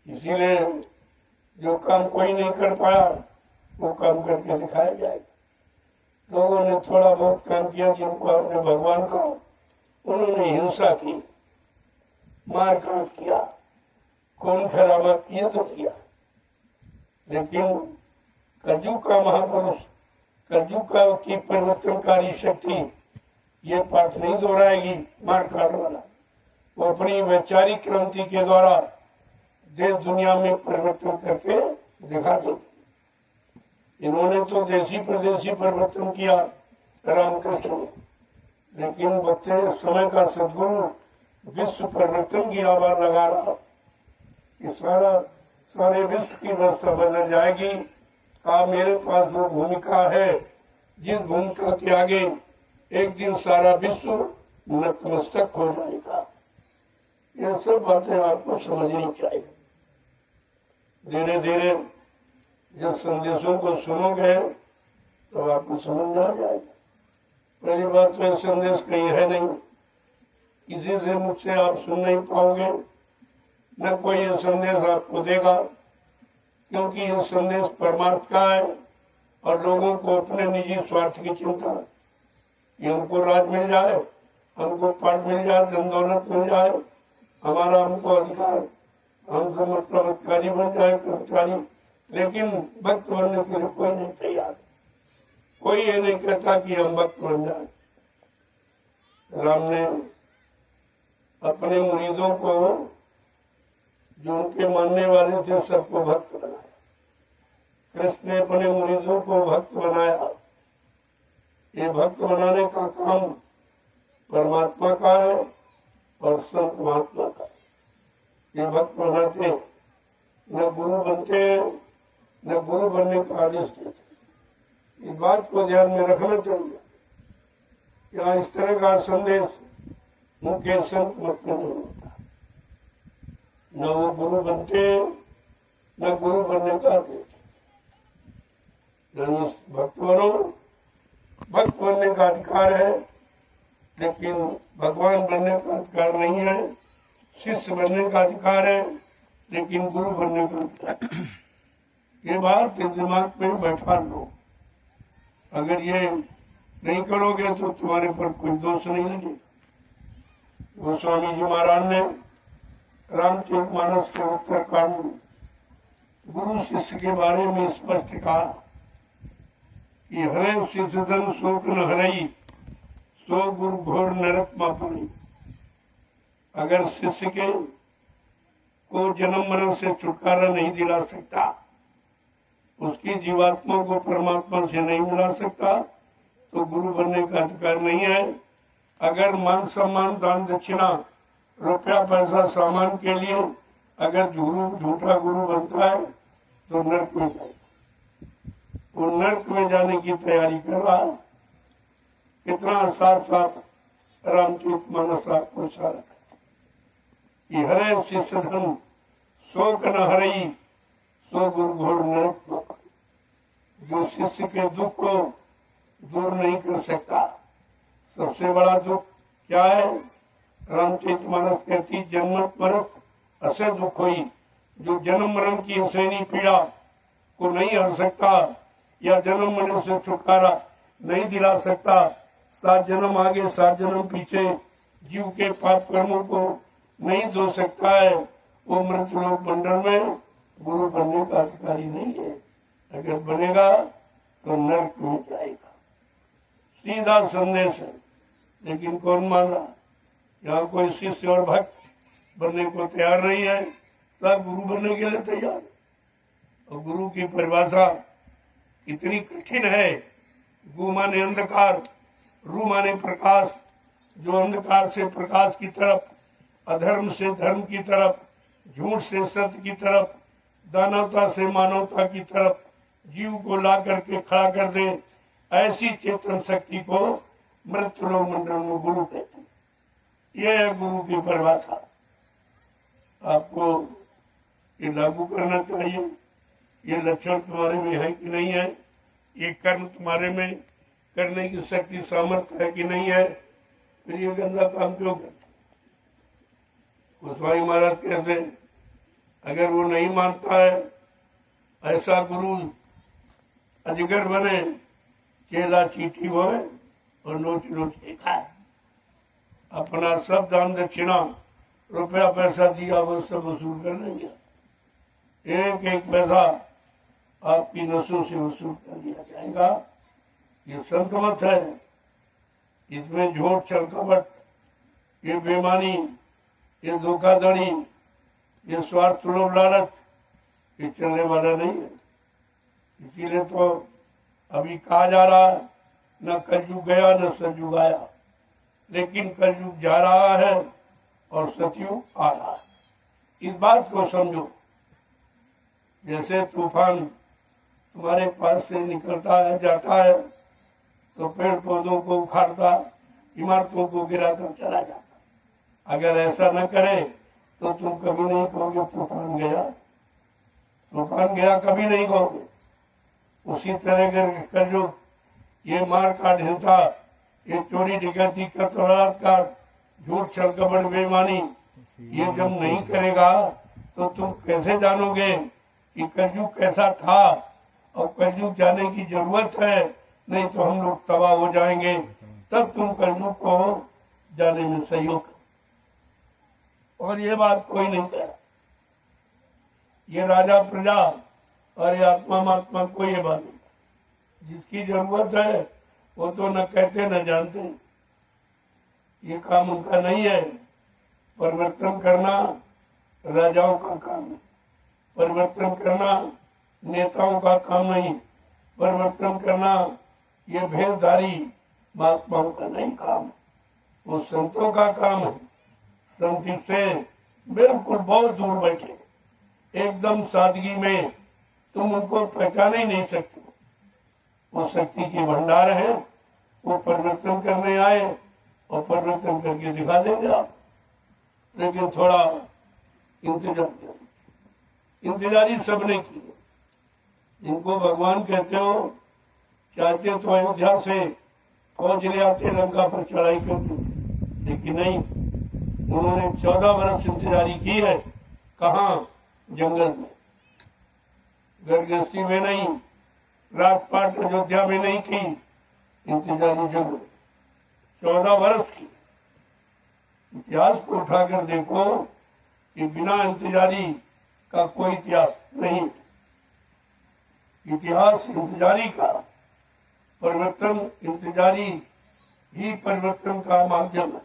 इसीलिए जो काम कोई नहीं कर पाया वो काम करके दिखाया जाएगा। लोगों ने थोड़ा बहुत काम किया, जिनको आपने भगवान का, उन्होंने हिंसा की, मारकाट किया, खून खराबा किया तो किया। लेकिन कलयुग का महापुरुष, कलयुग का की परिवर्तनकारी शक्ति ये पाठ नहीं दोहराएगी मारकाट वाला। वो अपनी वैचारिक क्रांति के द्वारा देश दुनिया में परिवर्तन करके दिखा देगी। इन्होंने तो देशी प्रदेशी परिवर्तन किया रामकृष्ण ने, लेकिन बच्चे समय का सदगुरु विश्व परिवर्तन की आवाज लगा रहा कि सारे विश्व की व्यवस्था बदल जाएगी। आप मेरे पास वो भूमिका है जिस भूमिका के आगे एक दिन सारा विश्व नतमस्तक हो जाएगा। ये सब बातें आपको समझनी चाहिए। धीरे धीरे जब संदेशों को सुनोगे तो आपको समझ आ जाएगा। पहली बात तो संदेश कहीं है नहीं, किसी से मुझसे आप सुन नहीं पाओगे, न कोई ये संदेश आपको देगा, क्योंकि ये संदेश परमार्थ का है और लोगों को अपने निजी स्वार्थ की चिंता है कि हमको राज मिल जाए, हमको पाठ मिल जाए, धन दौलत मिल जाए, हमारा हमको अधिकार, हमको मतलब अधिकारी बन जाए, कर्मचारी। लेकिन भक्त बनने के लिए कोई नहीं तैयार, कोई ये नहीं कहता कि हम भक्त बन जाए। राम ने अपने मुरीदों को, जो उनके मानने वाले थे, सबको भक्त बनाया। कृष्ण ने अपने मुरीदों को भक्त बनाया। ये भक्त बनाने का काम परमात्मा का है और संत महात्मा का। ये भक्त बनाते न गुरु बनते, न गुरु बनने का आदेश देते। इस बात को ध्यान में रखना चाहिए। यहाँ इस तरह का संदेश मुख्य संत मत में नहीं होता। न वो गुरु बनते, न गुरु बनने का आदेश। भक्त बनो, भक्त बनने का अधिकार है, लेकिन भगवान बनने का अधिकार नहीं है। शिष्य बनने का अधिकार है, लेकिन गुरु बनने का अधिकार। ये बात दिमाग में बैठा लो। अगर ये नहीं करोगे तो तुम्हारे पर कोई दोष नहीं लगे। गोस्वामी जी महाराज ने रामचरितमानस के उत्तरकांड में गुरु शिष्य के बारे में स्पष्ट कहा कि हरे शिष्य धन शोक न हरई, सो गुरु घोर नरक मापनी। अगर शिष्य के को जन्म मरण से छुटकारा नहीं दिला सकता, उसकी जीवात्मा को परमात्मा से नहीं मिला सकता, तो गुरु बनने का अधिकार नहीं है। अगर मान सम्मान दान दक्षिणा रुपया पैसा सामान के लिए अगर झूठा गुरु बनता है तो नरक में जाएगा। वो नरक में जाने की तैयारी कर रहा है। कितना साथ साथ रामचरितमानस आपको इशारा कि हरे शिष्य धन शोक न हरई, सो गुरु घोर नरक। जो शिष्य के दुख को दूर नहीं कर सकता, सबसे बड़ा दुख क्या है? रामचरितमानस कहती जन्म मरण असे दुख हुई। जो जन्म मरण की असहनीय पीड़ा को नहीं हर सकता या जन्म मरण से छुटकारा नहीं दिला सकता, 7 जन्म आगे 7 जन्म पीछे जीव के पाप कर्मों को नहीं धो सकता है, वो मृत्युलोक मंडल में गुरु बनने का अधिकारी नहीं है। अगर बनेगा तो नरक में जाएगा। सीधा संदेश है, लेकिन कौन मान रहा? यहाँ कोई शिष्य और भक्त बनने को तैयार नहीं है, सब गुरु बनने के लिए तैयार है। और गुरु की परिभाषा इतनी कठिन है। गु माने अंधकार, रू माने प्रकाश। जो अंधकार से प्रकाश की तरफ, अधर्म से धर्म की तरफ, झूठ से सत्य की तरफ, दानवता से मानवता की तरफ जीव को ला करके खड़ा कर दे, ऐसी चेतन शक्ति को मृत्युलोक मंडल में गुरु कहते हैं। यह है गुरु की परिभाषा। आपको ये लागू करना चाहिए। ये लक्षण तुम्हारे में है कि नहीं है? ये कर्म तुम्हारे में करने की शक्ति सामर्थ्य है कि नहीं है? फिर ये गंदा काम क्यों करते? गोस्वामी महाराज कहते अगर वो नहीं मानता है, ऐसा गुरु अजगर बने, चेला चीटी होए और नोच नोच के खाए। अपना सब दान दक्षिणा रुपया पैसा दिया वो सब वसूल कर लेंगे। एक एक पैसा आपकी नसों से वसूल कर दिया जाएगा। ये संत मत है। इसमें झूठ छल कपट, ये बेईमानी, ये धोखाधड़ी, ये स्वार्थ लोभ लालच, ये चलने वाला नहीं है। इसीलिए तो अभी कहा जा रहा है न कलयुग गया न सतयुग आया, लेकिन कलयुग जा रहा है और सतयुग आ रहा है। इस बात को समझो। जैसे तूफान तुम्हारे पास से निकलता है जाता है तो पेड़ पौधों को उखाड़ता, इमारतों को गिराता चला जाता। अगर ऐसा न करे तो तुम कभी नहीं कहोगे तूफान गया। तूफान गया कभी नहीं कहोगे। उसी तरह कर जो ये मार काट हिंसा, ये चोरी डकैती कत्ल बलात्कार, झूठ छल कपट बेईमानी, ये जब नहीं करेगा तो तुम कैसे जानोगे कि कलयुग कैसा था और कलयुग जाने की जरूरत है? नहीं तो हम लोग तबाह हो जाएंगे। तब तुम कलयुग को जाने में सहयोग। और ये बात कोई नहीं कह। ये राजा प्रजा और ये आत्मा महात्मा कोई ये बात नहीं। जिसकी जरूरत है वो तो न कहते न जानते। ये काम उनका नहीं है। परिवर्तन करना राजाओं का काम है। परिवर्तन करना नेताओं का काम नहीं। परिवर्तन करना ये भेदधारी महात्माओं का नहीं काम। वो संतों का काम है। संत से बिल्कुल बहुत दूर बैठे, एकदम सादगी में, तुम उनको पहचान ही नहीं सकते। वो शक्ति के भंडार है। वो परिवर्तन करने आए और परिवर्तन करके दिखा देंगे आप। लेकिन थोड़ा इंतजारी सबने की। जिनको भगवान कहते हो, चाहते तो अयोध्या से फौज ले आते लंका पर चढ़ाई करते, लेकिन नहीं, उन्होंने 14 वर्ष इंतजारी की है। कहाँ? जंगल में, गृहस्थी में नहीं, राजपाट अयोध्या में नहीं की, इंतजारी जंगल 14 वर्ष की। इतिहास को उठाकर देखो कि बिना इंतजारी का कोई इतिहास नहीं। इतिहास इंतजारी का, परिवर्तन इंतजारी ही परिवर्तन का माध्यम है।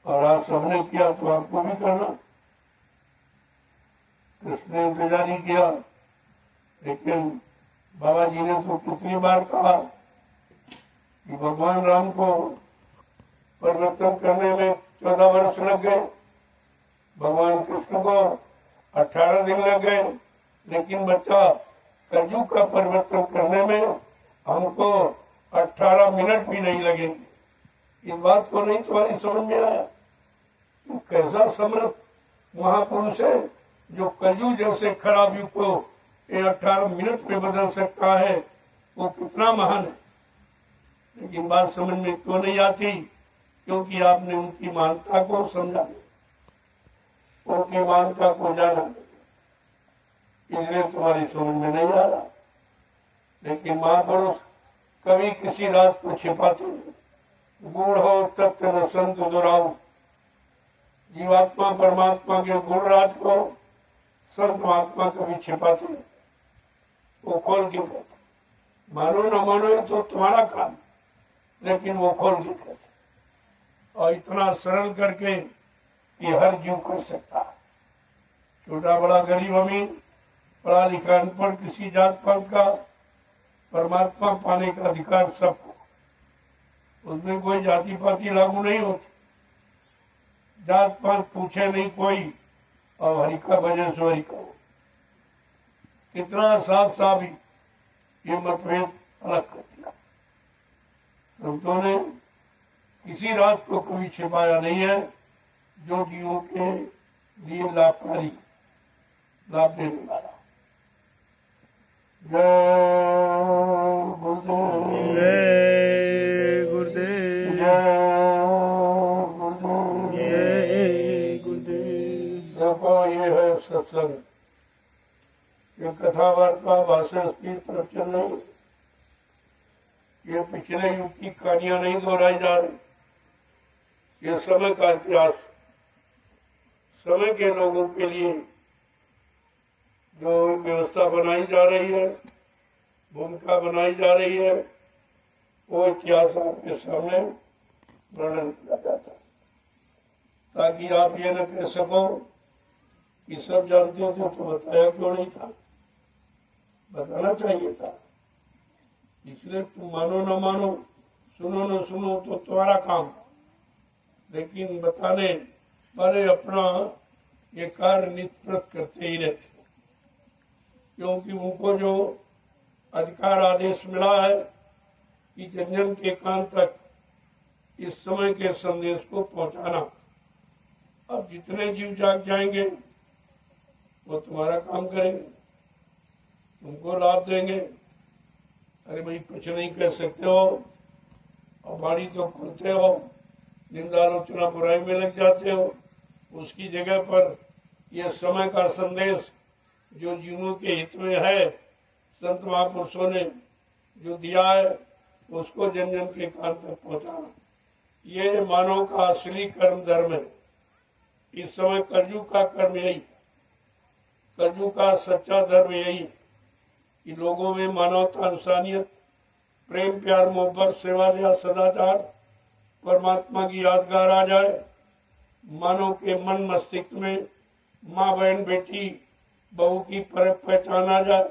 और आज सबने किया तो आपको भी करना। कृष्ण ने इंतजारी किया, लेकिन बाबा जी ने तो कितनी बार कहा कि भगवान राम को परिवर्तन करने में 14 वर्ष लग गए, भगवान कृष्ण को 18 दिन लग गए, लेकिन बच्चा कलयुग का परिवर्तन करने में हमको 18 मिनट भी नहीं लगेंगे। इस बात को नहीं तुम्हारी समझ में आया? तो कैसा समर्थ महापुरुष है जो कलयुग जैसे खराब युग को 18 मिनट में बदल सकता है, वो कितना महान है। लेकिन बात समझ में क्यों नहीं आती? क्योंकि आपने उनकी महानता को समझा, उनकी महानता को जाना, इसलिए तुम्हारी समझ में नहीं आ रहा। लेकिन महापुरुष कभी किसी रात को छिपाते नहीं। गूढ़ हो तत्व न संत दुराऊ, जीवात्मा परमात्मा के गूढ़ राज को संत महात्मा कभी छिपाते नहीं, वो खोल के कहते। मानो न मानो ये तो तुम्हारा काम, लेकिन वो खोल के कहते, और इतना सरल करके कि हर जीव कर सकता है। छोटा बड़ा गरीब अमीर, पढ़ा लिखा अनपढ़, किसी जात पात का परमात्मा पाने का अधिकार सबको, उसमें कोई जाति पाति लागू नहीं होती। जात पात पूछे नहीं कोई, और हरि का भजन सो हरि करो। कितना साफ साफ ये मतभेद अलग कर दिया। संतों ने किसी रात को कभी छिपाया नहीं है, जो जीवों के लिए लाभकारी, लाभ देने वाला। जय गुरुदेव, जय गुरुदेव, जय गुरुदेव, जय गुरुदेव। देखो ये है सत्संग, ये कथा वार्ता भाषण की प्रवचन नहीं, ये पिछले युग की कहानियां नहीं दोहराई जा रही, ये समय का इतिहास, समय के लोगों के लिए जो व्यवस्था बनाई जा रही है, भूमिका बनाई जा रही है, वो इतिहास आपके सामने वर्णन किया जाता है, ताकि आप ये न कह सको कि सब जानते थे तो बताया क्यों नहीं था। बताना चाहिए था। इसलिए तुम मानो न मानो, सुनो न सुनो तो तुम्हारा काम, लेकिन बताने वाले अपना ये कार्य निष्प्रत करते ही रहते, क्योंकि उनको जो अधिकार आदेश मिला है कि जन जन के कान तक इस समय के संदेश को पहुंचाना। अब जितने जीव जाग जाएंगे वो तुम्हारा काम करेंगे, तुमको लाभ देंगे। अरे भाई कुछ नहीं कह सकते हो, और बाड़ी तो खुलते हो, निंदा आलोचना बुराई में लग जाते हो। उसकी जगह पर यह समय का संदेश जो जीवों के हित में है, संत महापुरुषों ने जो दिया है, उसको जन जन के कान तक पहुंचाना, ये मानव का असली कर्म धर्म है। इस समय कलयुग का कर्म यही, कलयुग का सच्चा धर्म यही कि लोगों में मानवता, इंसानियत, प्रेम, प्यार, मोहब्बत, सेवा दया, सदाचार, परमात्मा की यादगार आ जाए। मानव के मन मस्तिष्क में माँ बहन बेटी बहू की परख पहचान आ जाए,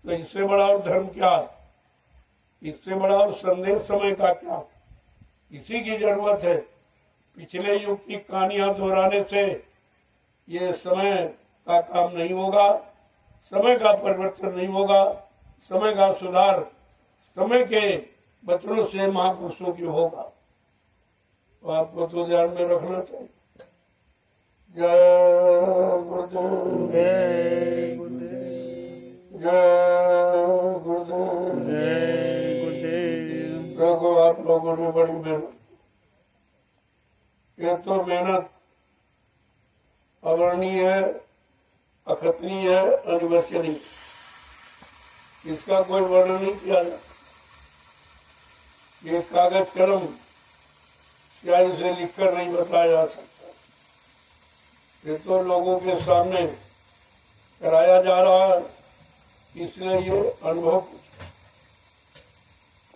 तो इससे बड़ा और धर्म क्या, इससे बड़ा और संदेश समय का क्या? इसी की जरूरत है। पिछले युग की कहानियां दोहराने से ये समय का काम नहीं होगा, समय का परिवर्तन नहीं होगा, समय का सुधार समय के वचनों से महापुरुषों की होगा। तो आपको तो ध्यान में रखना चाहिए। जय गुरुदेव, जय गुरुदेव, जय गुरुदेव, जय गुरुदेव। आप लोगों ने बड़ी मेहनत, ये तो मेहनत अवर्णीय है, अखतनीय है, अनिवर्चनीय, इसका कोई वर्णन नहीं किया जाता। ये कागज कलम स्याही से लिखकर नहीं बताया जा सकता, ये तो लोगों के सामने कराया जा रहा है, इसलिए ये अनुभव।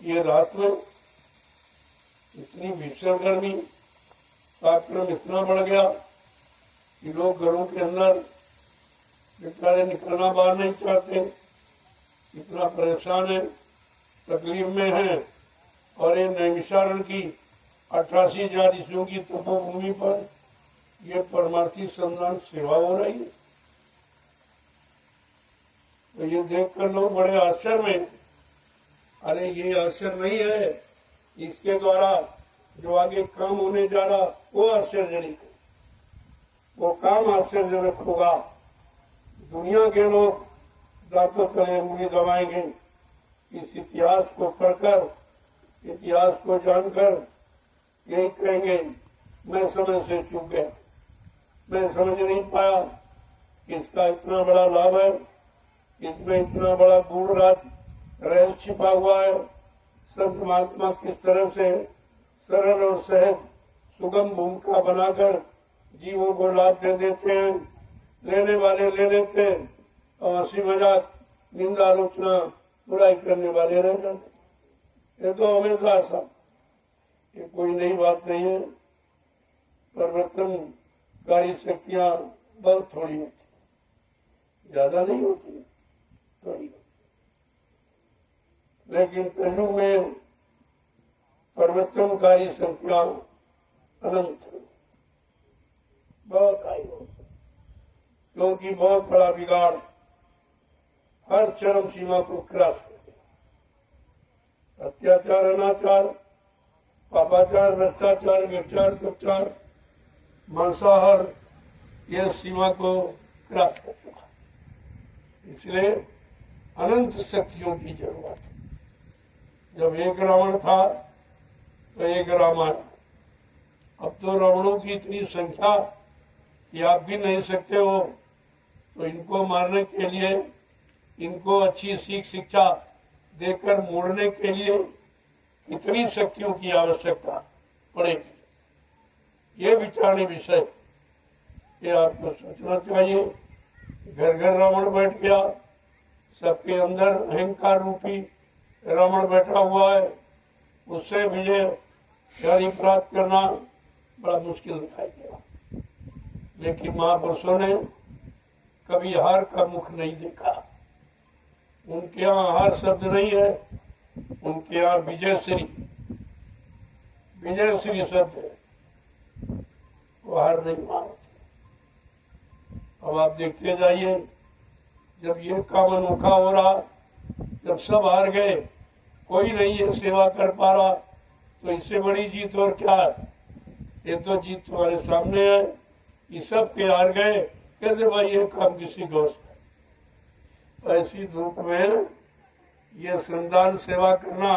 ये रात में इतनी भीषण गर्मी, तापक्रम इतना बढ़ गया कि लोग घरों के अंदर बेचारे निकलना बाहर नहीं चाहते, इतना परेशान है, तकलीफ में है। और ये नैमिषारण्य की 88,000 ईस्वियों की तपोभूमि पर यह परमार्थी संधान सेवा हो रही है। तो ये देखकर लोग बड़े आश्चर्य में, अरे ये आश्चर्य नहीं है, इसके द्वारा जो आगे काम होने जा रहा वो आश्चर्यजनक, वो काम आश्चर्यजनक होगा। दुनिया के लोग दांतों तले उंगली दबाएंगे, इस इतिहास को पढ़कर, इतिहास को जानकर यही कहेंगे, मैं समय से चूक गया, मैं समझ नहीं पाया इसका इतना बड़ा लाभ है, इसमें इतना बड़ा गूढ़ रहस्य छिपा हुआ है। संत महात्मा किस तरह से सरल और सहज सुगम भूमिका बनाकर जीवों को लाभ दे देते हैं, लेने वाले ले लेते और हंसी मजाक निंदा आलोचना बुराई करने वाले रह जाते। ये तो हमेशा ऐसा, ये कोई नई बात नहीं है। परिवर्तनकारी शक्तियां बहुत थोड़ी होती, ज्यादा नहीं होती, थोड़ी। लेकिन कलयुग में परिवर्तनकारी शक्तियां अनंत बहुत आई हो, क्योंकि बहुत बड़ा बिगाड़ हर चरम सीमा को क्रॉस करते, अत्याचार, अनाचार, पापाचार, भ्रष्टाचार, व्यभिचार, कुचार, मांसाहार, यह सीमा को क्रॉस कर चुका। इसलिए अनंत शक्तियों की जरूरत है। जब एक रावण था तो एक राम आया, अब तो रावणों की इतनी संख्या कि आप भी नहीं सकते हो, तो इनको मारने के लिए, इनको अच्छी शिक्षा देकर मोड़ने के लिए कितनी शक्तियों की आवश्यकता पड़ेगी, ये विचारने विषय, ये आपको सोचना चाहिए। घर घर रावण बैठ गया, सबके अंदर अहंकार रूपी रावण बैठा हुआ है, उससे विजय यानी प्राप्त करना बड़ा मुश्किल दिखाई दिया। लेकिन महापुरुषों ने कभी हार का मुख नहीं देखा, उनके यहाँ हार शब्द नहीं है, उनके यहाँ विजयश्री, विजयश्री शब्द है, वो हार नहीं मानते। अब आप देखते जाइए, जब ये काम अनोखा हो रहा, जब सब हार गए, कोई नहीं है सेवा कर पा रहा, तो इससे बड़ी जीत और क्या है? ये तो जीत तुम्हारे सामने है, ये सब के हार गए, कहते भाई ये काम किसी को। ऐसी धूप में ये श्रमदान सेवा करना,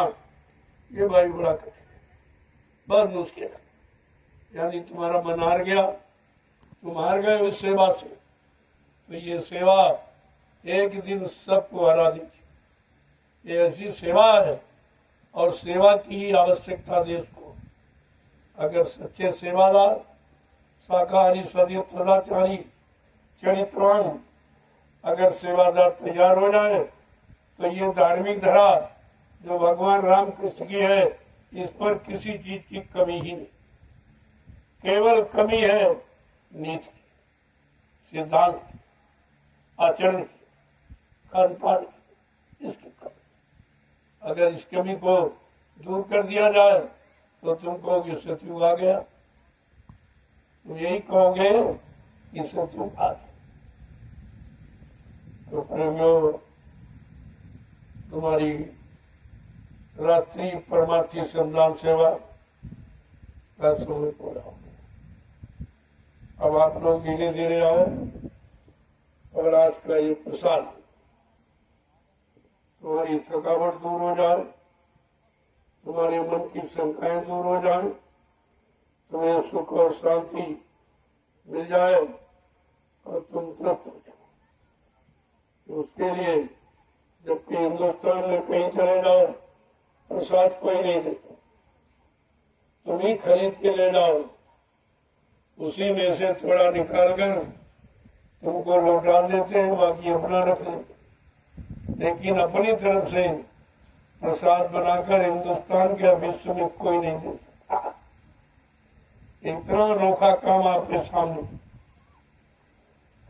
ये भाई बड़ा कठिन है, बहुत मुश्किल है। यानी तुम्हारा मन हार गया, तुम हार गए उस सेवा से, तो ये सेवा एक दिन सबको हरा देगी। ये ऐसी सेवा है, और सेवा की ही आवश्यकता देश को। अगर सच्चे सेवादार, शाकाहारी, सदाचारी, चरित्रवान अगर सेवादार तैयार हो जाए, तो ये धार्मिक धरा जो भगवान राम कृष्ण की है, इस पर किसी चीज की कमी ही नहीं। केवल कमी है नीति की, सिद्धांत की, आचरण की, खान पान की, इसकी कमी। अगर इस कमी को दूर कर दिया जाए तो तुम कहोगे सतयुग आ गया, तुम यही कहोगे कि सतयुग आ गया। तो प्रेमियों, तुम्हारी रात्रि परमार्थी संधान सेवा का समय पूरा हो गया। अब आप लोग धीरे धीरे आओ, और आज का ये प्रसाद तुम्हारी थकावट दूर हो जाए, तुम्हारे मन की शंकाएं दूर हो जाए, तुम्हें सुख और शांति मिल जाए और तुम तृप्त हो जाओ। उसके लिए जबकि हिंदुस्तान में कहीं चले जाओ प्रसाद कोई नहीं देता, तुम ही खरीद के ले जाओ, उसी में से थोड़ा निकाल कर तुमको लौटा देते हैं, बाकी अपना रख लेते। लेकिन अपनी तरफ से प्रसाद बनाकर हिंदुस्तान के विश्व में कोई नहीं देता। इतना अनोखा काम आपके सामने,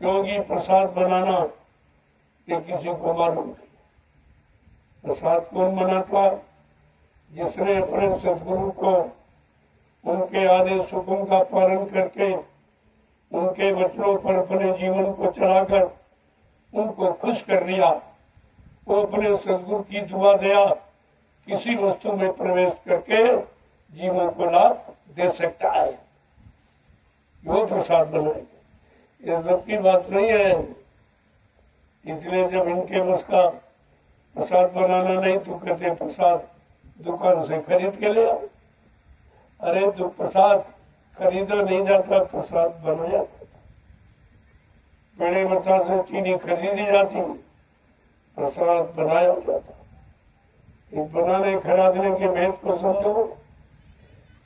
क्योंकि प्रसाद बनाना ये किसी को मालूम नहीं। प्रसाद कौन बनाता? जिसने अपने सदगुरु को उनके आदेश हुक्म का पालन करके उनके वचनों पर अपने जीवन को चलाकर उनको खुश कर दिया, वो अपने सदगुरु की दुआ दया किसी वस्तु में प्रवेश करके जीवन को लाभ दे सकता है। वो प्रसाद बनाएगा, ये सबकी बात नहीं है। इसलिए जब इनके बस का प्रसाद बनाना नहीं तो कहते प्रसाद दुकान से खरीद के ले आओ। अरे तो प्रसाद खरीदा नहीं जाता, प्रसाद बनाया जाता। बड़े बता से चीनी खरीदी जाती, प्रसाद बनाया जाता। इस बनाने खरीदने के भेद को समझो,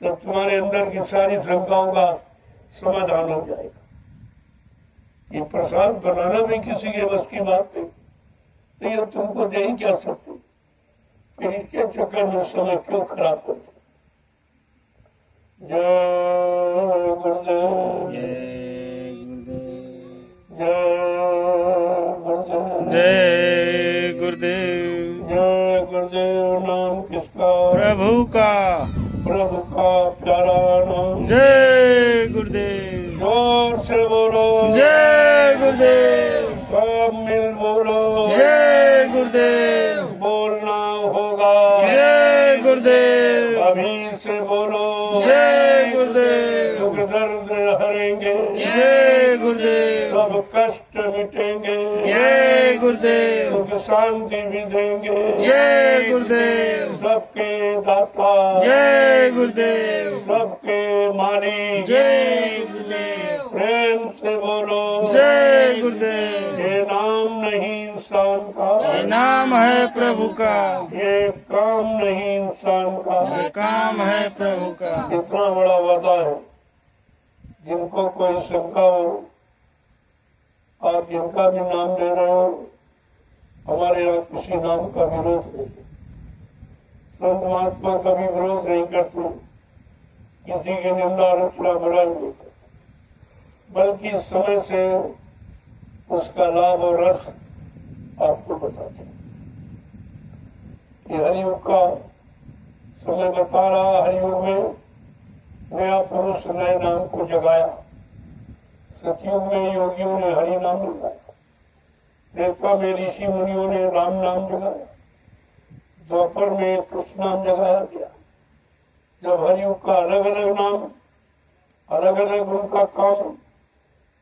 तब तुम्हारे अंदर की सारी शंकाओं का समाधान हो जाएगा। ये प्रसाद बनाना भी किसी के बस की बात नहीं, तो ये तुमको दे ही क्या सकते, फिर इसके चक्कर में समय क्यों खराब करते। जय गुरुदेव, जय गुरुदेव, जय गुरुदेव, जय गुरुदेव, जय गुरुदेव। नाम किसका? प्रभु का, प्रभु का प्यारा नाम। जय गुरुदेव, जोर से बोलो जय गुरुदेव, सब मिल बोलो जय गुरुदेव, बोलना होगा जय गुरुदेव, अभी से बोलो जय गुरुदेव, दुख दर्द हरेंगे, जय गुरुदेव, सब कष्ट मिटेंगे, जय गुरुदेव, सुख शांति भी देंगे, जय गुरुदेव, सबके दाता, जय गुरुदेव, सबके मालिक, जय गुरुदेव, प्रेम से बोलो जय गुरुदेव। ये नाम नहीं इंसान का, ये नाम है प्रभु का, ये काम नहीं इंसान का, ये काम है प्रभु का। इतना बड़ा वादा है। जिनको कोई शंका हो, आप जिनका भी नाम ले रहे हो, हमारे यहाँ किसी नाम का विरोध नहीं। संत महात्मा कभी विरोध नहीं करते, किसी की निंदा रचना बुराई नहीं करते, बल्कि समय से उसका लाभ और रस आपको बताते हैं। हरियुग का समय बता रहा, हरियुग में नया पुरुष नए नाम को जगाया। सतयुग में योगियों ने हरि नाम जगाया, त्रेता में ऋषि मुनियों ने राम नाम जगाया, द्वापर में कृष्ण नाम जगाया गया। जब हरियुग का अलग अलग नाम, अलग अलग उनका काम,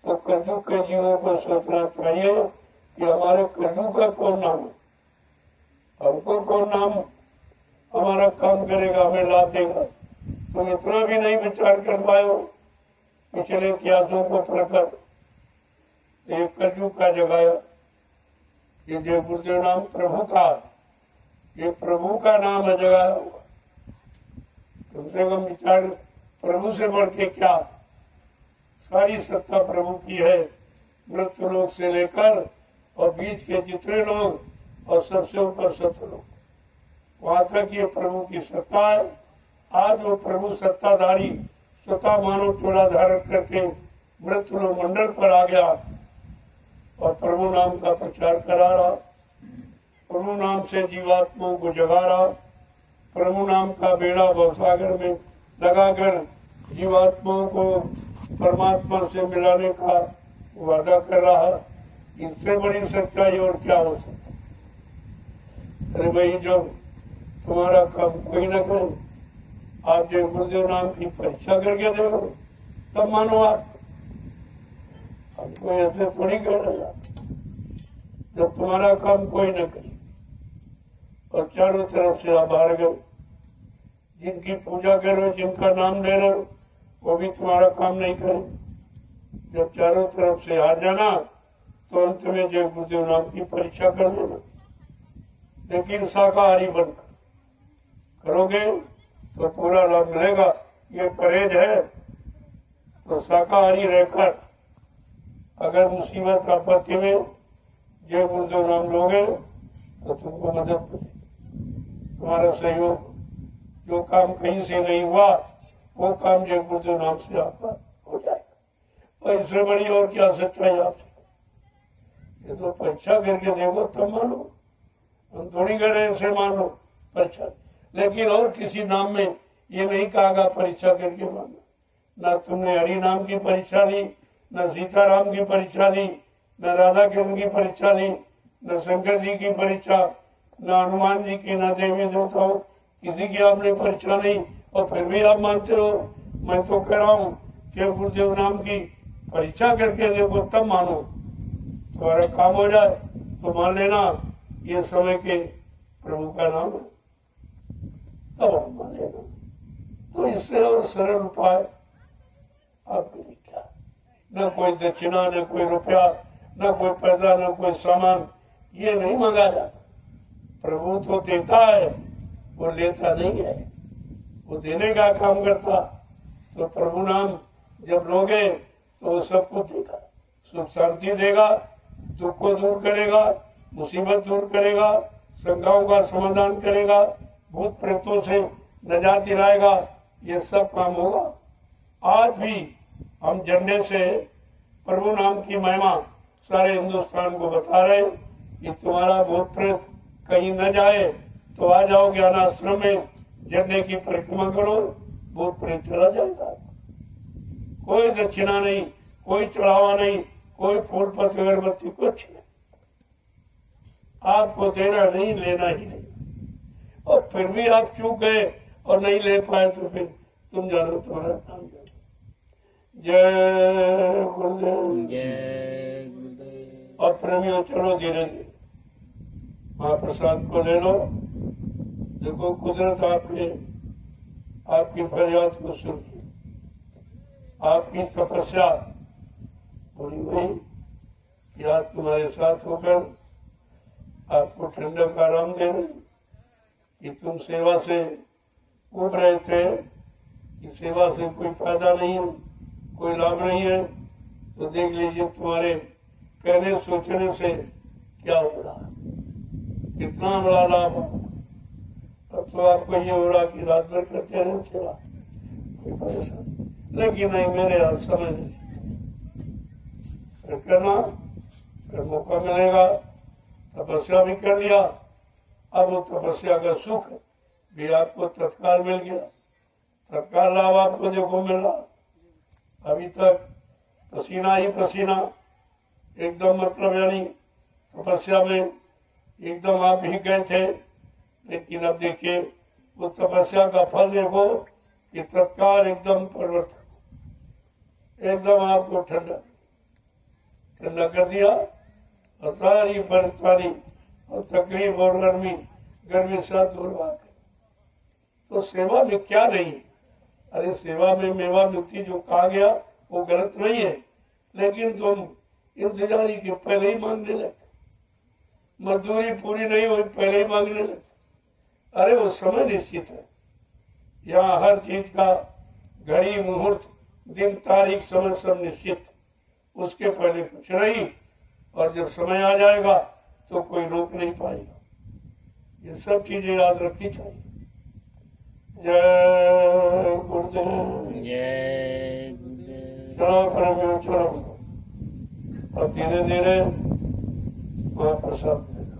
तो कलयुग के जीवों को सोचना चाहिए कि हमारे कलयुग का कौन नाम है, हमको कौन नाम हमारा काम करेगा, हमें लाभ देगा। तुम इतना भी नहीं विचार कर पाए पिछले इतिहासों को पढ़कर। एक कलयुग का जगाया, ये जय गुरुदेव नाम प्रभु का, ये प्रभु का नाम है जगाया हुआ। कम से कम विचार, प्रभु से बढ़ के क्या, सारी सत्ता प्रभु की है। मृत्यु लोक से लेकर और बीच के जितने लोग और सबसे ऊपर सतलोक, वहां तक ये प्रभु की सत्ता है। आज वो प्रभु सत्ताधारी स्वतः मानव चोला धारण करके मृत्यु लोक मंडल पर आ गया और प्रभु नाम का प्रचार करा रहा, प्रभु नाम से जीवात्माओं को जगा रहा, प्रभु नाम का बेड़ा भवसागर में लगाकर जीवात्माओं को परमात्मा से मिलाने का वादा कर रहा। इससे बड़ी सच्चाई और क्या हो सकती। अरे भाई, जब तुम्हारा काम कोई न करे, आप जो गुरुदेव नाम की परीक्षा करके देखो तब मानो आप। हमको ऐसे थोड़ी कह रहा, जब तुम्हारा काम कोई न करे और चारों तरफ से आप हार गए, जिनकी पूजा करो, जिनका नाम ले रहे हो, वो भी तुम्हारा काम नहीं करे। जब चारों तरफ से हार जाना तो अंत में जय गुरुदेव नाम की परीक्षा कर देना। लेकिन शाकाहारी बनकर करोगे तो पूरा लाभ मिलेगा। ये परहेज है। तो शाकाहारी रहकर अगर मुसीबत आपत्ति में जय गुरुदेव नाम लोगे तो तुमको मदद मिलेगी, तुम्हारा सहयोग। जो काम कहीं से नहीं हुआ वो काम जय गुरुदेव नाम से आपका हो जाएगा। और इससे बड़ी और क्या सच्चाई आपसे? ये तो परीक्षा करके देखो तब मानो। हम थोड़ी कर रहे ऐसे मान लो परीक्षा। लेकिन और किसी नाम में ये नहीं कहा परीक्षा करके मानो। ना तुमने हरि नाम की परीक्षा ली, न सीताराम की परीक्षा ली, न राधा कृष्ण की परीक्षा ली, न शंकर जी की परीक्षा, न हनुमान जी की, न देवी देवताओं किसी की आपने परीक्षा नहीं। और फिर भी आप मानते हो। मैं तो कह रहा हूँ कि गुरुदेव नाम की परीक्षा करके देखो तब मानो, तुम्हारा काम हो जाए तो मान लेना ये समय के प्रभु का नाम है, तब आप मान लेना। तो इससे और सरल उपाय आपके लिए क्या? न कोई दक्षिणा, न कोई रुपया, न कोई पैसा, न कोई सामान, ये नहीं मांगा जाता। प्रभु तो देता है, वो लेता नहीं है। वो देने का काम करता। तो प्रभु नाम जब लोगे तो वो सब कुछ देगा, सुख शांति देगा, दुख को दूर करेगा, मुसीबत दूर करेगा, शंकाओं का समाधान करेगा, भूत प्रेतों से नजात दिलाएगा। ये सब काम होगा। आज भी हम झंडे से प्रभु नाम की महिमा सारे हिंदुस्तान को बता रहे हैं कि तुम्हारा भूत प्रेत कहीं न जाए तो आ जाओ ज्ञान आश्रम में, झंडे की परिक्रमा करो, भूत प्रेत चला जाएगा। कोई दक्षिणा नहीं, कोई चढ़ावा नहीं, कोई फूल पत्ती अगरबत्ती, कुछ नहीं। आपको देना नहीं, लेना ही नहीं। और फिर भी आप चूक गए और नहीं ले पाए तो फिर तुम जानो तुम्हारा काम जानो। जय गुरुदेव। जय गुरुदेव। और प्रेमियों चलो धीरे धीरे महाप्रसाद को ले लो। देखो कुदरत आपने आपकी फरियाद को सुन ली। आपकी तपस्या पूरी हुई कि आज तुम्हारे साथ होकर आपको ठंडक आराम दे रहे कि तुम सेवा से उब रहे थे कि सेवा से कोई फायदा नहीं है, कोई लाभ नहीं है। तो देख लीजिए तुम्हारे कहने सोचने से क्या हो रहा, कितना बड़ा लाभ हो। अब तो आपको ये हो रहा कि रात भर करते रहे सेवा, कोई परेशानी। लेकिन नहीं, मेरे हाथ समझ नहीं करना, फिर मौका मिलेगा। तपस्या भी कर लिया, अब वो तपस्या का सुख भी आपको तत्काल मिल गया, तत्काल लाभ आपको देखो मिल रहा। अभी तक पसीना ही पसीना, एकदम मतलब यानी तपस्या में एकदम आप भी गए थे। लेकिन अब देखिए वो तपस्या का फल देखो कि तत्काल एकदम परिवर्तन, एकदम आपको ठंडा ठंडा कर दिया। और सारी परेशानी और तकलीफ और गर्मी साथ दूर बात है। तो सेवा में क्या नहीं? अरे सेवा में मेवा मिलती जो कहा गया वो गलत नहीं है, लेकिन तुम इंतजारी के पहले ही मांगने लगते, मजदूरी पूरी नहीं हुई पहले ही मांगने लगते। अरे वो समय निश्चित है। यहाँ हर चीज का घड़ी, मुहूर्त, दिन, तारीख, समय सब निश्चित। उसके पहले कुछ नहीं, और जब समय आ जाएगा तो कोई रोक नहीं पाएगा। ये सब चीजें याद रखनी चाहिए। जय गुरुदेव। जय गुरुदेव। चलो प्रेमियों चलो, और धीरे धीरे महाप्रसाद दे दो।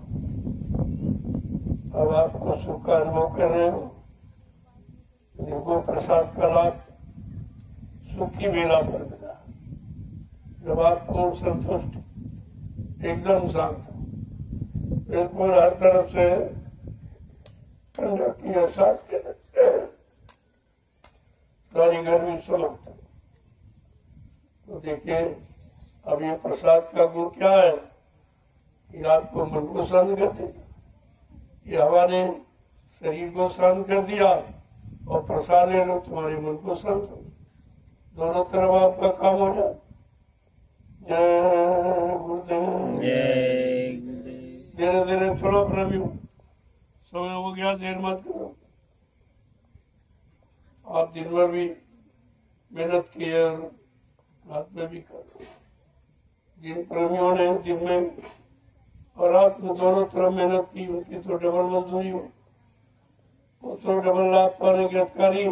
अब आपको सुख का अनुभव कर रहे हो। देखो प्रसाद का लाभ सुख की बेला पर मिला। जब आपको संतुष्ट, एकदम शांत, बिल्कुल हर तरफ से ठंडक की एहसास के सारी गर्मी समाप्त। तो देखिए अब ये प्रसाद का गुण क्या है कि आपको मन को शांत कर देगा। ये हवा ने शरीर को शांत कर दिया, और प्रसाद ले लो, तुम्हारे मन को शांत हो, दोनों तरफ आपका काम हो जाए। जय गुरुदेव। जय गुरुदेव। धीरे धीरे चलो प्रभु, समय हो गया, देर मत करो। आप दिन भर भी मेहनत की है और रात में भी करो। जिन प्रेमियों ने दिन में और रात में दोनों तरफ मेहनत की, उनकी तो डबल मजदूरी हो, वो तो डबल लाभ पाने के अधिकारी।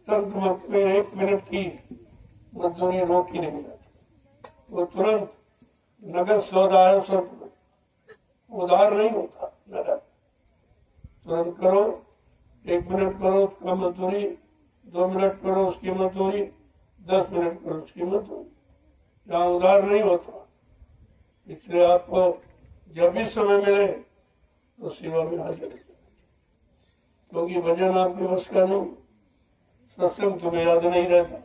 संत मत में 1 मिनट की मजदूरी रोक ही नहीं जाती, वो तुरंत नगद सौदा है, सब उधार नहीं होता, नगद तुरंत करो। 1 मिनट करो उसका मजदूरी, 2 मिनट करो उसकी मजदूरी, 10 मिनट करो उसकी मजदूरी, यहाँ उधार नहीं होता। इसलिए आपको जब भी समय मिले तो सेवा में हाजिर, क्योंकि भजन आपके बस का नहीं, सत्संग तुम्हें याद नहीं रहता।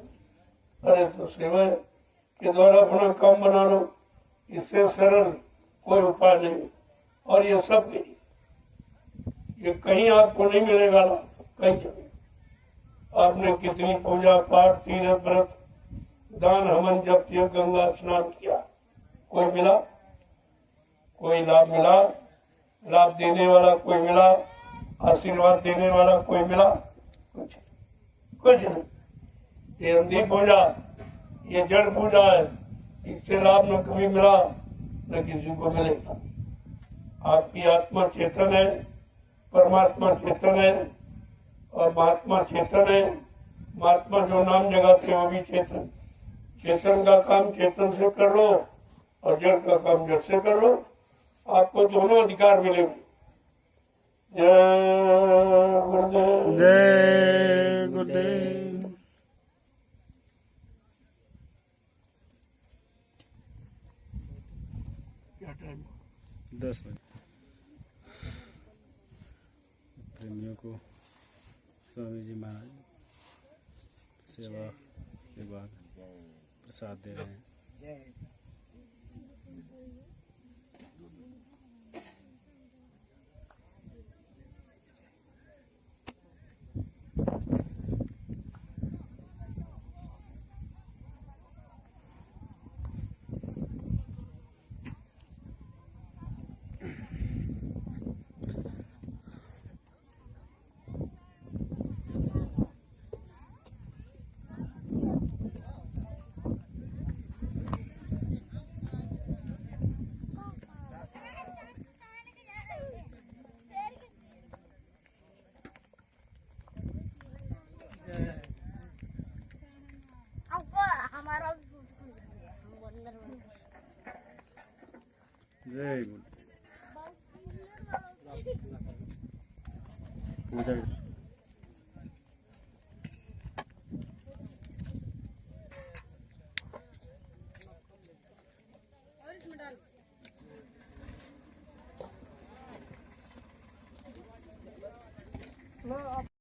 अरे तो सेवा के द्वारा अपना काम बना लो, इससे सरल कोई उपाय नहीं। और ये सब नहीं, ये कहीं आपको नहीं मिलेगा ना, कहीं जगह। आपने कितनी पूजा पाठ, तीर्थ व्रत, दान हवन जब किया, गंगा स्नान किया, कोई मिला? कोई लाभ मिला? लाभ देने वाला कोई मिला? आशीर्वाद देने वाला कोई मिला? कुछ नहीं। ये अंधी पूजा, ये जड़ पूजा है, इससे लाभ न कभी मिला न किसी को मिलेगा। आपकी आत्मा चेतन है, परमात्मा चेतन है और महात्मा चेतन है। महात्मा जो नाम जगाते हैं वो भी चेतन। चेतन का काम चेतन से कर लो और जड़ का काम जड़ से कर लो, आपको दोनों अधिकार मिलेंगे। जय गुरुदेव। जय गुरुदेव। क्या टाइम? 10 बजे। प्रेमियों को स्वामी जी महाराज सेवा के बाद प्रसाद दे रहे हैं। जय गुरु। पूजा